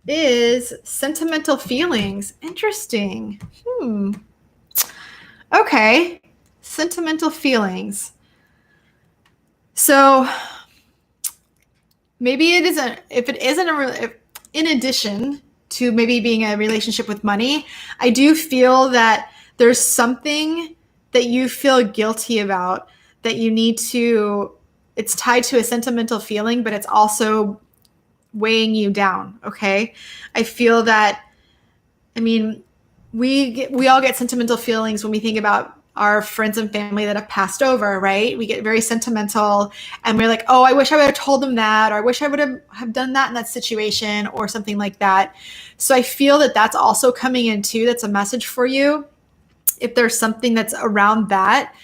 [SPEAKER 1] is sentimental feelings. Interesting. Okay. Sentimental feelings. So maybe it isn't, in addition to maybe being a relationship with money, I do feel that there's something that you feel guilty about that you need to, it's tied to a sentimental feeling, but it's also weighing you down. Okay. I feel that, we all get sentimental feelings when we think about our friends and family that have passed over, right? We get very sentimental and we're like, oh, I wish I would have told them that, or I wish I would have done that in that situation or something like that. So I feel that that's also coming in too. That's a message for you. if there's something that's around that.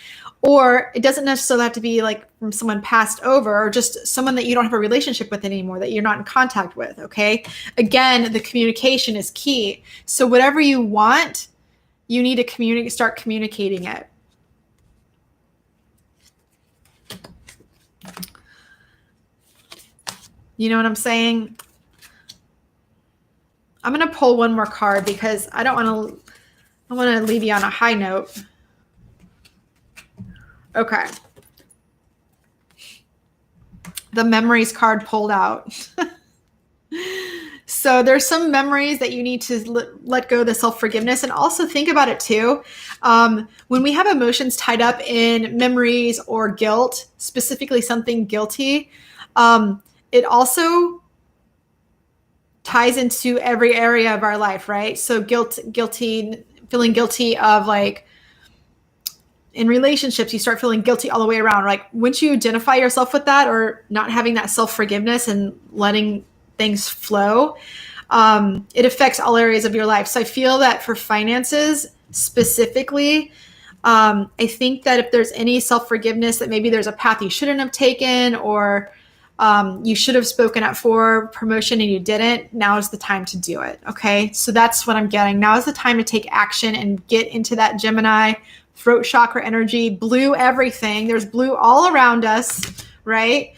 [SPEAKER 1] Or it doesn't necessarily have to be like from someone passed over, or just someone that you don't have a relationship with anymore, that you're not in contact with, okay? Again, the communication is key. So whatever you want, you need to start communicating it. You know what I'm saying? I'm going to pull one more card because I want to leave you on a high note. Okay. The memories card pulled out. So there's some memories that you need to let go of, the self-forgiveness, and also think about it too. When we have emotions tied up in memories or guilt, specifically something guilty, it also ties into every area of our life, right? So feeling guilty of, like, in relationships, you start feeling guilty all the way around. Like, once you identify yourself with that, or not having that self-forgiveness and letting things flow, it affects all areas of your life. So I feel that for finances specifically, I think that if there's any self-forgiveness, that maybe there's a path you shouldn't have taken, or you should have spoken up for promotion and you didn't, now is the time to do it. Okay. So that's what I'm getting. Now is the time to take action and get into that Gemini throat chakra energy, blue everything. There's blue all around us, right?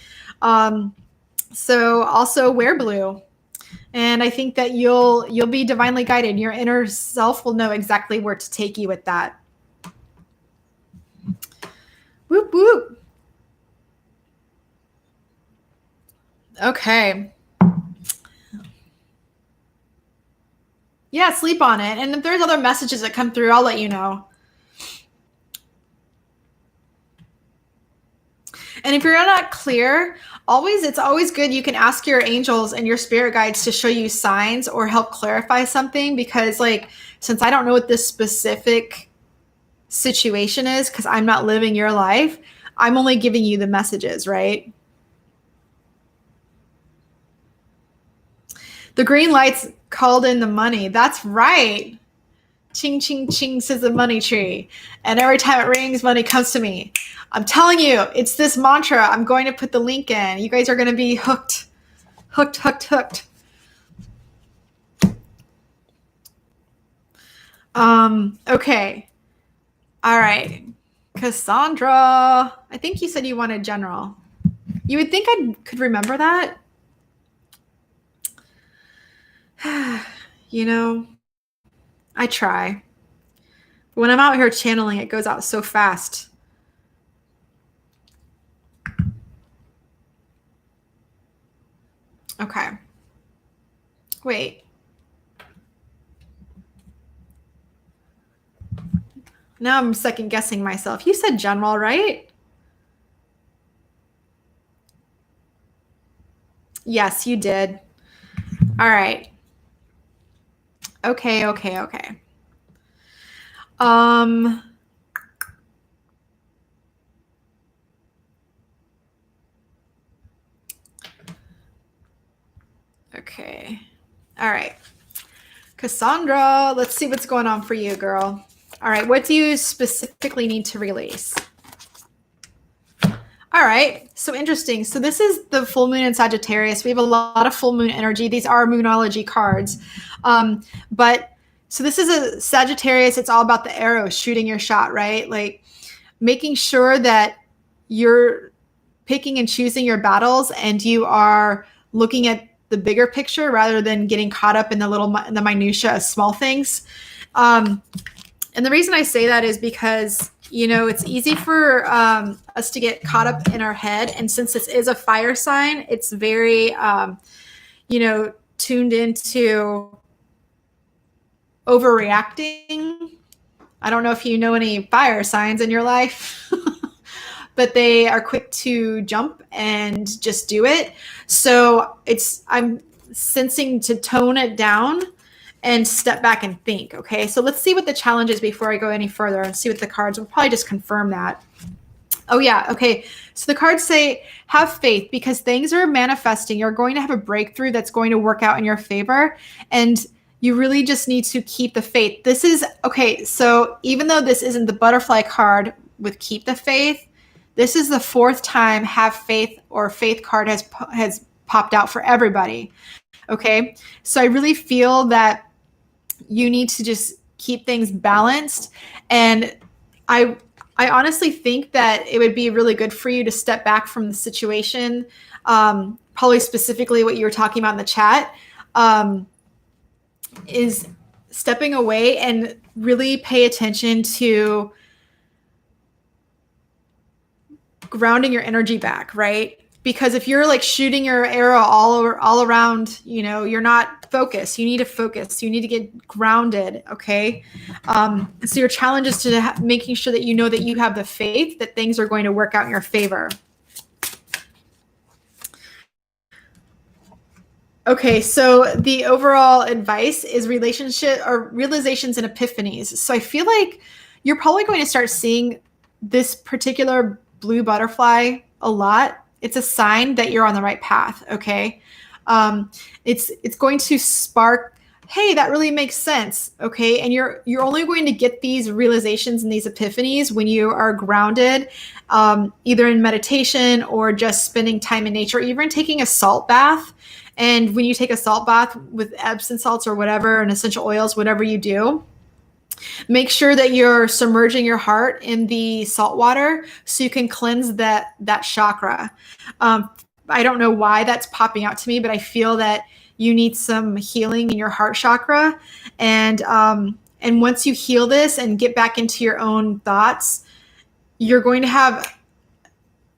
[SPEAKER 1] So also wear blue. And I think that you'll be divinely guided. Your inner self will know exactly where to take you with that. Whoop, whoop. Okay. Yeah, sleep on it. And if there's other messages that come through, I'll let you know. And if you're not clear, it's always good. You can ask your angels and your spirit guides to show you signs or help clarify something, because, like, since I don't know what this specific situation is, because I'm not living your life, I'm only giving you the messages, right? The green light's called in the money. That's right. Ching, ching, ching, says the money tree. And every time it rings, money comes to me. I'm telling you, it's this mantra. I'm going to put the link in. You guys are going to be hooked, hooked, hooked, hooked. Okay. All right. Cassandra, I think you said you wanted general. You would think I could remember that. You know, I try. But when I'm out here channeling, it goes out so fast. Okay. Wait. Now I'm second guessing myself. You said general, right? Yes, you did. All right. Okay. Okay. All right. Cassandra, let's see what's going on for you, girl. All right. What do you specifically need to release? All right. So interesting. So this is the full moon in Sagittarius. We have a lot of full moon energy. These are moonology cards. But so this is a Sagittarius. It's all about the arrow, shooting your shot, right? Like making sure that you're picking and choosing your battles, and you are looking at the bigger picture rather than getting caught up in the minutia of small things. And the reason I say that is because, you know, it's easy for us to get caught up in our head. And since this is a fire sign, it's very, tuned into overreacting. I don't know if you know any fire signs in your life, but they are quick to jump and just do it. So I'm sensing to tone it down and step back and think. Okay, so let's see what the challenge is before I go any further, and see what the cards will probably just confirm that. Oh yeah, okay. So the cards say, have faith, because things are manifesting. You're going to have a breakthrough that's going to work out in your favor. And you really just need to keep the faith. This is, okay, so even though this isn't the butterfly card with keep the faith, this is the fourth time have faith or faith card has popped out for everybody. Okay, so I really feel that you need to just keep things balanced. And I honestly think that it would be really good for you to step back from the situation, probably specifically what you were talking about in the chat, is stepping away and really pay attention to grounding your energy back, right? Because if you're like shooting your arrow all around, you know, you're not focused. You need to focus. You need to get grounded, okay? So your challenge is to making sure that you know that you have the faith that things are going to work out in your favor. Okay, so the overall advice is relationship or realizations and epiphanies. So I feel like you're probably going to start seeing this particular blue butterfly a lot. It's a sign that you're on the right path, okay? It's going to spark, hey, that really makes sense, okay? And you're only going to get these realizations and these epiphanies when you are grounded, either in meditation or just spending time in nature, even taking a salt bath. And when you take a salt bath with Epsom salts or whatever, and essential oils, whatever you do, make sure that you're submerging your heart in the salt water so you can cleanse that chakra. I don't know why that's popping out to me, but I feel that you need some healing in your heart chakra. And once you heal this and get back into your own thoughts, you're going to have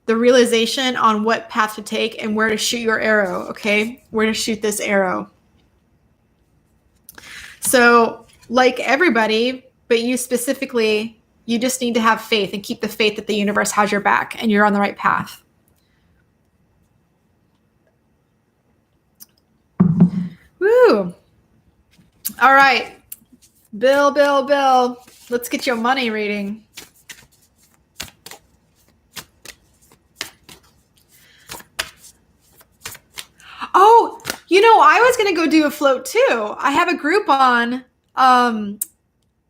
[SPEAKER 1] the realization on what path to take and where to shoot your arrow, okay? Where to shoot this arrow. So like everybody, but you specifically, you just need to have faith and keep the faith that the universe has your back and you're on the right path. Woo. All right. Bill, let's get your money reading. Oh, you know, I was going to go do a float too. I have a group on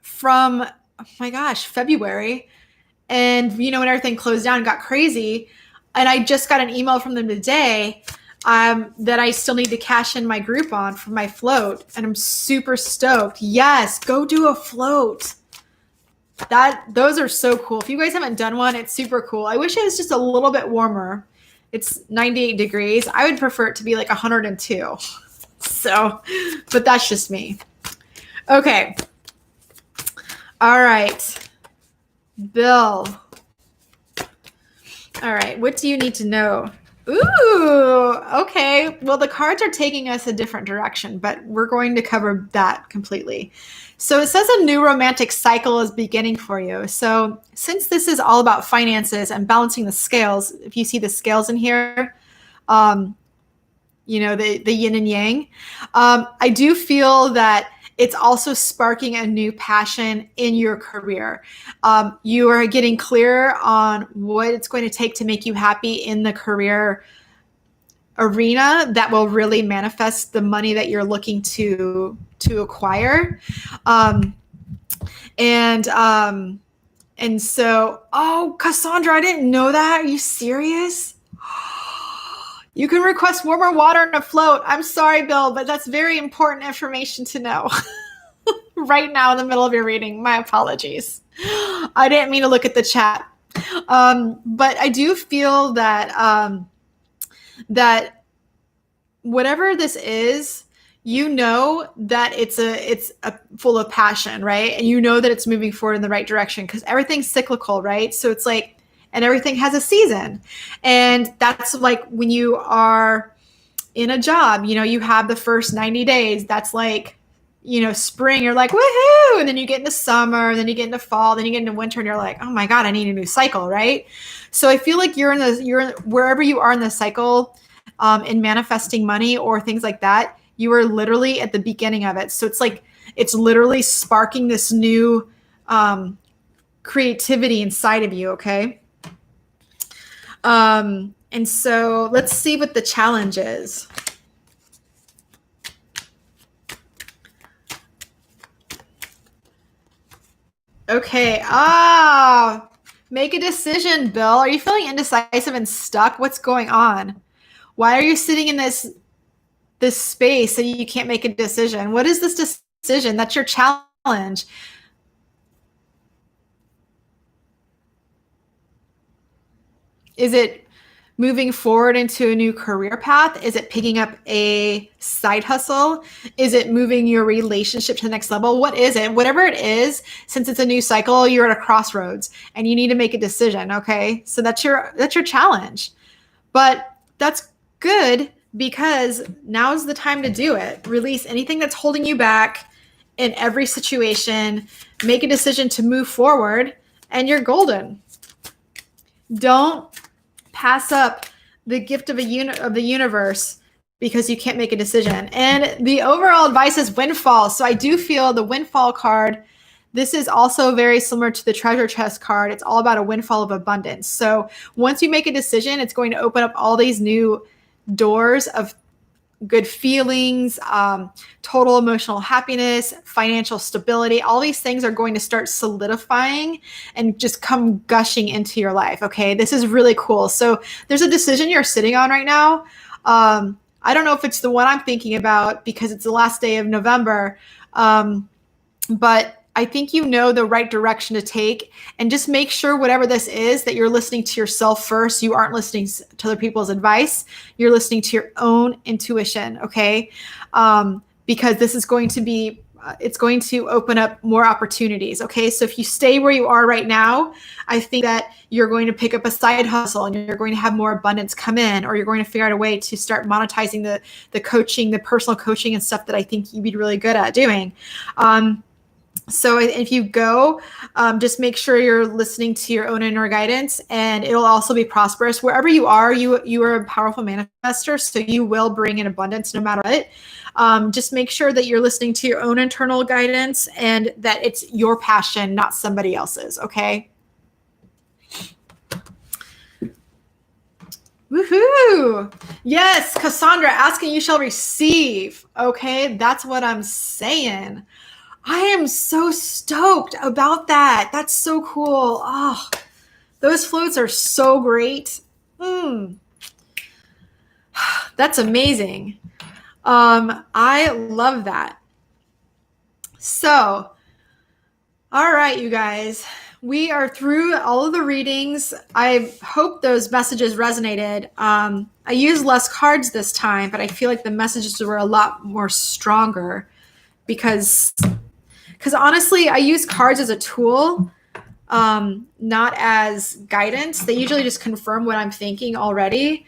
[SPEAKER 1] from, oh my gosh, February. And, you know, when everything closed down and got crazy, and I just got an email from them today that I still need to cash in my group on for my float. And I'm super stoked. Yes, go do a float. Those are so cool. If you guys haven't done one, it's super cool. I wish it was just a little bit warmer. It's 98 degrees. I would prefer it to be like 102. So, but that's just me. Okay. All right. Bill. All right. What do you need to know? Ooh, okay. Well, the cards are taking us a different direction, but we're going to cover that completely. So it says a new romantic cycle is beginning for you. So since this is all about finances and balancing the scales, if you see the scales in here, you know, the yin and yang, I do feel that it's also sparking a new passion in your career. You are getting clear on what it's going to take to make you happy in the career arena that will really manifest the money that you're looking to acquire. And so, oh, Cassandra, I didn't know that. Are you serious? You can request warmer water and a float. I'm sorry, Bill, but that's very important information to know right now in the middle of your reading. My apologies. I didn't mean to look at the chat. But I do feel that that whatever this is, you know that it's a full of passion, right? And you know that it's moving forward in the right direction because everything's cyclical, right? So it's like, and everything has a season. And that's like when you are in a job, you know, you have the first 90 days. That's like, you know, spring, you're like, woohoo. And then you get into summer, and then you get into fall, then you get into winter, and you're like, oh my God, I need a new cycle, right? So I feel like you're wherever you are in the cycle, in manifesting money or things like that, you are literally at the beginning of it. So it's like, it's literally sparking this new creativity inside of you, okay? And so let's see what the challenge is. Okay. Make a decision, Bill. Are you feeling indecisive and stuck? What's going on? Why are you sitting in this space and you can't make a decision? What is this decision? That's your challenge. Is it moving forward into a new career path? Is it picking up a side hustle? Is it moving your relationship to the next level? What is it? Whatever it is, since it's a new cycle, you're at a crossroads and you need to make a decision, okay? So that's your challenge. But that's good because now's the time to do it. Release anything that's holding you back in every situation. Make a decision to move forward and you're golden. Don't pass up the gift of the universe because you can't make a decision. And the overall advice is windfall. So I do feel the windfall card, this is also very similar to the treasure chest card. It's all about a windfall of abundance. So once you make a decision, it's going to open up all these new doors of good feelings, total emotional happiness, financial stability. All these things are going to start solidifying and just come gushing into your life. Okay, this is really cool. So there's a decision you're sitting on right now. I don't know if it's the one I'm thinking about because it's the last day of November, but I think you know the right direction to take, and just make sure whatever this is that you're listening to yourself first. You aren't listening to other people's advice. You're listening to your own intuition. Okay. Because this is going to be, it's going to open up more opportunities. Okay. So if you stay where you are right now, I think that you're going to pick up a side hustle and you're going to have more abundance come in, or you're going to figure out a way to start monetizing the coaching, the personal coaching and stuff that I think you'd be really good at doing. So if you go, just make sure you're listening to your own inner guidance, and it'll also be prosperous. Wherever you are, you are a powerful manifester, so you will bring in abundance no matter what. Just make sure that you're listening to your own internal guidance and that it's your passion, not somebody else's, okay? Woohoo! Yes, Cassandra, ask and you shall receive. Okay, that's what I'm saying. I am so stoked about that. That's so cool. Oh, those floats are so great. That's amazing. I love that. So, all right, you guys, we are through all of the readings. I hope those messages resonated. I used less cards this time, but I feel like the messages were a lot more stronger because honestly, I use cards as a tool, not as guidance. They usually just confirm what I'm thinking already.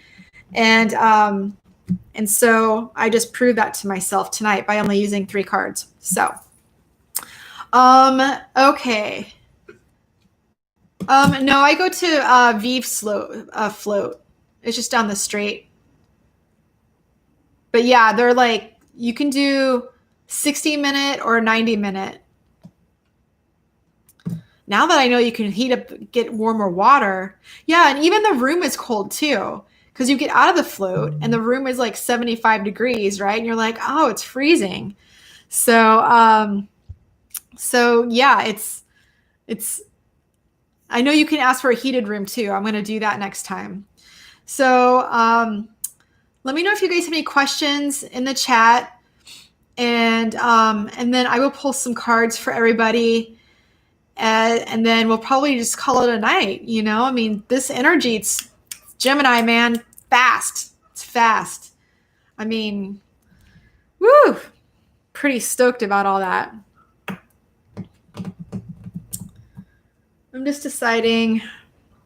[SPEAKER 1] And so I just proved that to myself tonight by only using 3 cards. So, okay. No, I go to Vive's float. It's just down the street. But yeah, they're like, you can do 60-minute or 90-minute. Now that I know you can heat up, get warmer water. Yeah, and even the room is cold too, because you get out of the float and the room is like 75 degrees, right? And you're like, oh, it's freezing. So, yeah, it's. I know you can ask for a heated room too. I'm going to do that next time. So, let me know if you guys have any questions in the chat. And then I will pull some cards for everybody. And then we'll probably just call it a night. You know, I mean, this energy, it's Gemini, man, fast. It's fast. I mean, woo, pretty stoked about all that. I'm just deciding.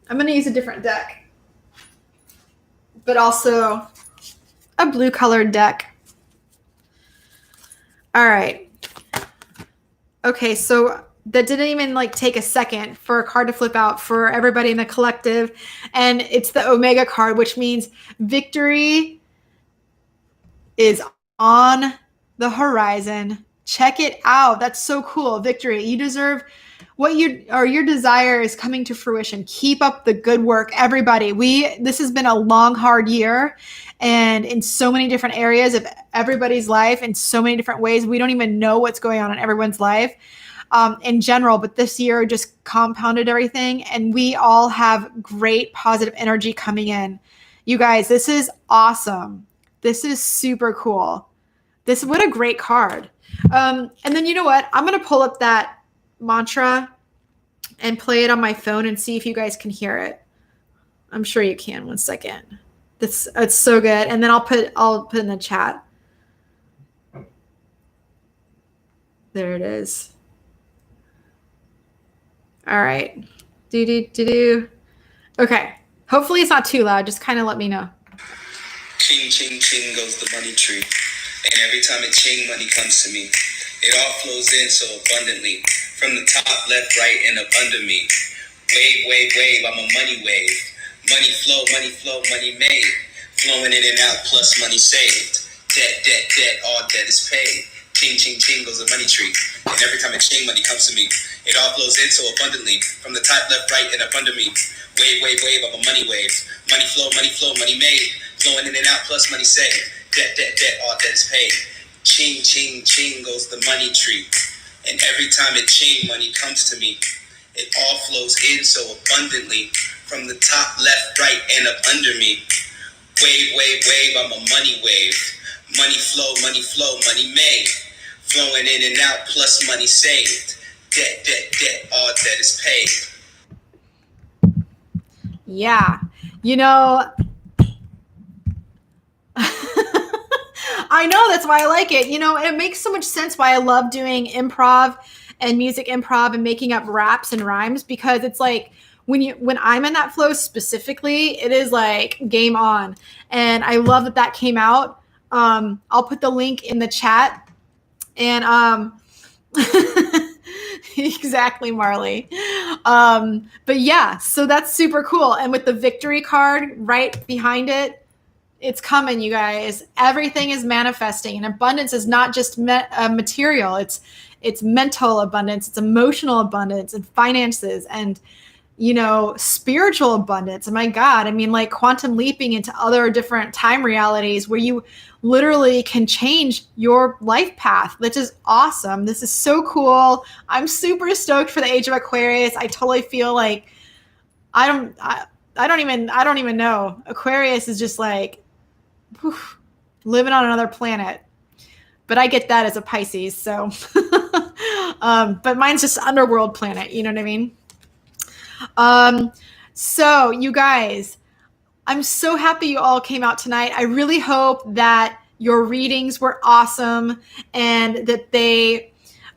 [SPEAKER 1] I'm going to use a different deck, but also a blue colored deck. All right. Okay, so that didn't even like take a second for a card to flip out for everybody in the collective. And it's the Omega card, which means victory is on the horizon. Check it out. That's so cool. Victory. You deserve what your desire is coming to fruition. Keep up the good work, everybody. This has been a long, hard year, and in so many different areas of everybody's life, in so many different ways, we don't even know what's going on in everyone's life. in general, but this year just compounded everything. And we all have great positive energy coming in. You guys, this is awesome. This is super cool. What a great card. And then you know what? I'm going to pull up that mantra and play it on my phone and see if you guys can hear it. I'm sure you can. One second. It's so good. And then I'll put in the chat. There it is. All right. Okay. Hopefully it's not too loud. Just kind of let me know.
[SPEAKER 2] Ching, ching, ching goes the money tree. And every time it ching, money comes to me. It all flows in so abundantly. From the top, left, right, and up under me. Wave, wave, wave, I'm a money wave. Money flow, money made. Flowing in and out, plus money saved. Debt, debt, debt, all debt is paid. Ching, ching, ching goes the money tree. And every time it ching, money comes to me. It all flows in so abundantly. From the top, left, right, and up under me. Wave, wave, wave, I'm a money wave. Money flow, money made. Flowing in and out, plus money saved. Debt, debt, debt, all debt is paid. Ching, ching, ching goes the money tree. And every time it ching, money comes to me. It all flows in so abundantly. From the top, left, right, and up under me. Wave, wave, wave, I'm a money wave. Money flow, money made. Flowing in and out, plus money saved. Debt, debt, debt, all debt is paid.
[SPEAKER 1] Yeah. You know, I know, that's why I like it. You know, it makes so much sense why I love doing improv and music improv and making up raps and rhymes, because it's like when I'm in that flow specifically, it is like game on. And I love that came out. I'll put the link in the chat. And exactly, Marley. But yeah, so that's super cool. And with the victory card right behind it, it's coming, you guys. Everything is manifesting, and abundance is not just material. It's mental abundance, it's emotional abundance, and finances, and spiritual abundance. And my God, I mean, like quantum leaping into other different time realities where you literally can change your life path, which is awesome. This is so cool. I'm super stoked for the age of Aquarius. I totally feel like I don't even know. Aquarius is just like living on another planet. But I get that as a Pisces, so but mine's just underworld planet, you know what I mean? So you guys, I'm so happy you all came out tonight. I really hope that your readings were awesome and that they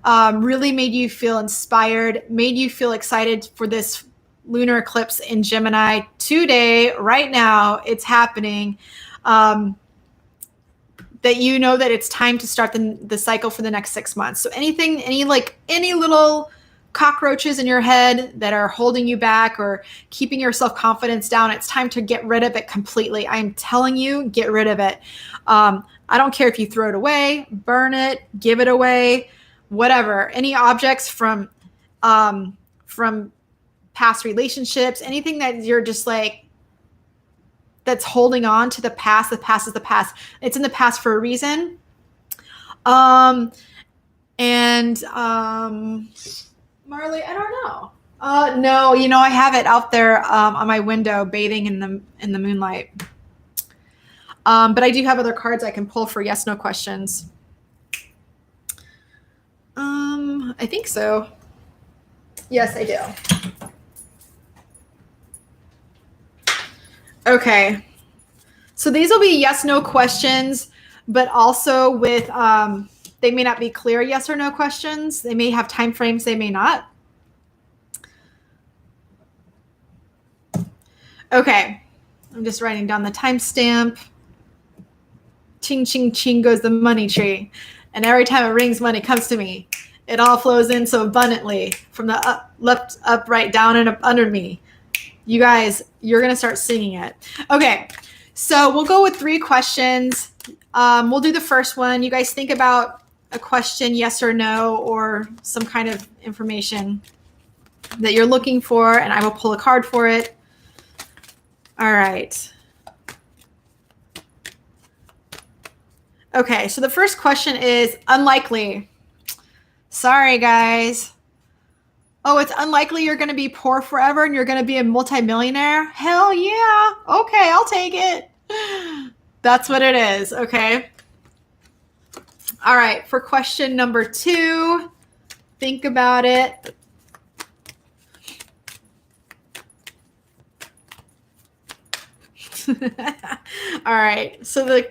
[SPEAKER 1] really made you feel inspired, made you feel excited for this lunar eclipse in Gemini today, right now. It's happening. That you know that it's time to start the cycle for the next 6 months. So any little cockroaches in your head that are holding you back or keeping your self-confidence down, it's time to get rid of it completely. I'm telling you, get rid of it. I don't care if you throw it away, burn it, give it away, whatever. Any objects from past relationships, anything that you're just like, that's holding on to the past. The past is the past. It's in the past for a reason. Marley, I don't know. No, I have it out there on my window, bathing in the moonlight. But I do have other cards I can pull for yes, no questions. I think so. Yes, I do. Okay. So these will be yes, no questions, but also with, they may not be clear yes or no questions. They may have time frames, they may not. Okay. I'm just writing down the timestamp. Ching, ching, ching goes the money tree. And every time it rings, money comes to me. It all flows in so abundantly from the left, up, right, down, and up under me. You guys, you're going to start singing it. Okay, so we'll go with 3 questions. We'll do the first one. You guys think about a question, yes or no, or some kind of information that you're looking for, and I will pull a card for it. All right. Okay, so the first question is unlikely. Sorry, guys. Oh, it's unlikely you're going to be poor forever and you're going to be a multimillionaire? Hell yeah. Okay, I'll take it. That's what it is, okay? All right, for question number 2, think about it. All right, so the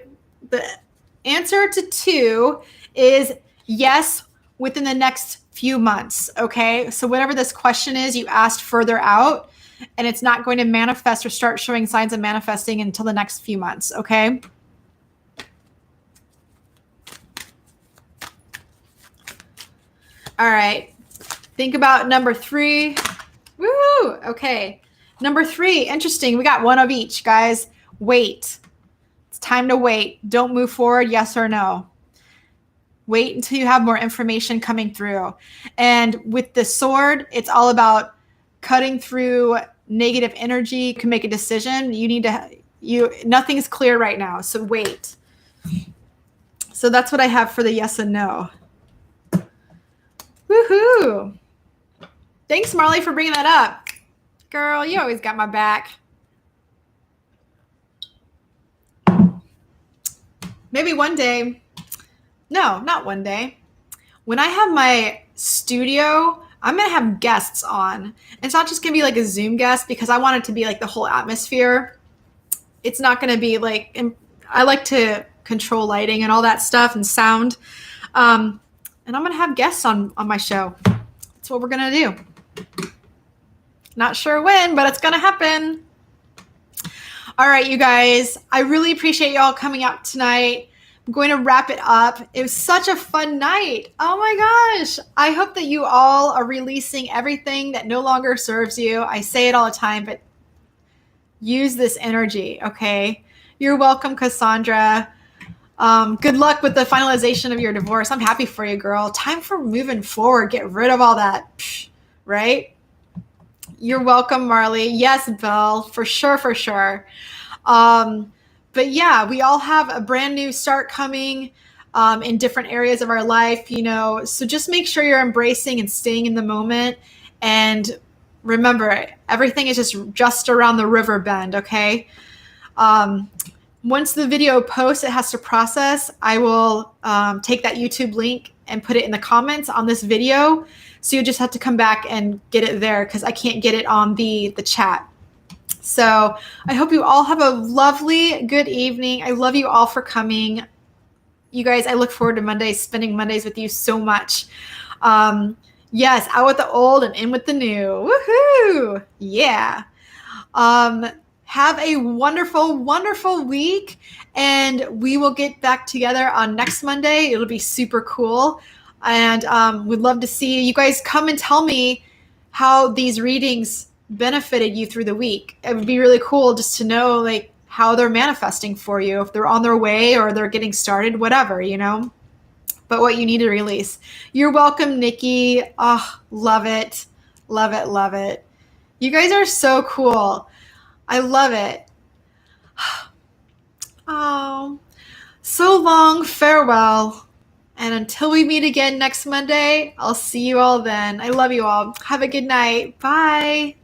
[SPEAKER 1] answer to 2 is yes, within the next few months, okay? So whatever this question is, you asked further out, and it's not going to manifest or start showing signs of manifesting until the next few months, okay? All right, think about number 3. Woo! Okay, number 3, interesting. We got one of each, guys. Wait. It's time to wait. Don't move forward, yes or no. Wait until you have more information coming through. And with the sword, it's all about cutting through negative energy. You can make a decision. Nothing's clear right now, so wait. So that's what I have for the yes and no. Woohoo! Thanks, Marley, for bringing that up. Girl, you always got my back. Maybe one day. No, not one day. When I have my studio, I'm going to have guests on. It's not just going to be like a Zoom guest because I want it to be like the whole atmosphere. It's not going to be like, I like to control lighting and all that stuff and sound. And I'm going to have guests on my show. That's what we're going to do. Not sure when, but it's going to happen. All right, you guys, I really appreciate y'all coming out tonight. I'm going to wrap it up. It was such a fun night. Oh my gosh. I hope that you all are releasing everything that no longer serves you. I say it all the time, but use this energy, okay? You're welcome, Cassandra. Good luck with the finalization of your divorce. I'm happy for you, girl. Time for moving forward. Get rid of all that, right? You're welcome, Marley. Yes, Belle, for sure, for sure. But yeah, we all have a brand new start coming in different areas of our life, so just make sure you're embracing and staying in the moment. And remember, everything is just around the river bend, okay? Once the video posts, it has to process. I will take that YouTube link and put it in the comments on this video. So you just have to come back and get it there because I can't get it on the chat. So I hope you all have a lovely, good evening. I love you all for coming. You guys, I look forward to Mondays, spending Mondays with you so much. Yes, out with the old and in with the new. Woohoo! Yeah. Have a wonderful, wonderful week. And we will get back together on next Monday. It'll be super cool. And we'd love to see you. You guys come and tell me how these readings benefited you through the week. It would be really cool just to know like how they're manifesting for you, if they're on their way or they're getting started, whatever, but what you need to release. You're welcome, Nikki. Oh, love it. Love it. Love it. You guys are so cool. I love it. Oh, so long. Farewell. And until we meet again next Monday, I'll see you all then. I love you all. Have a good night. Bye.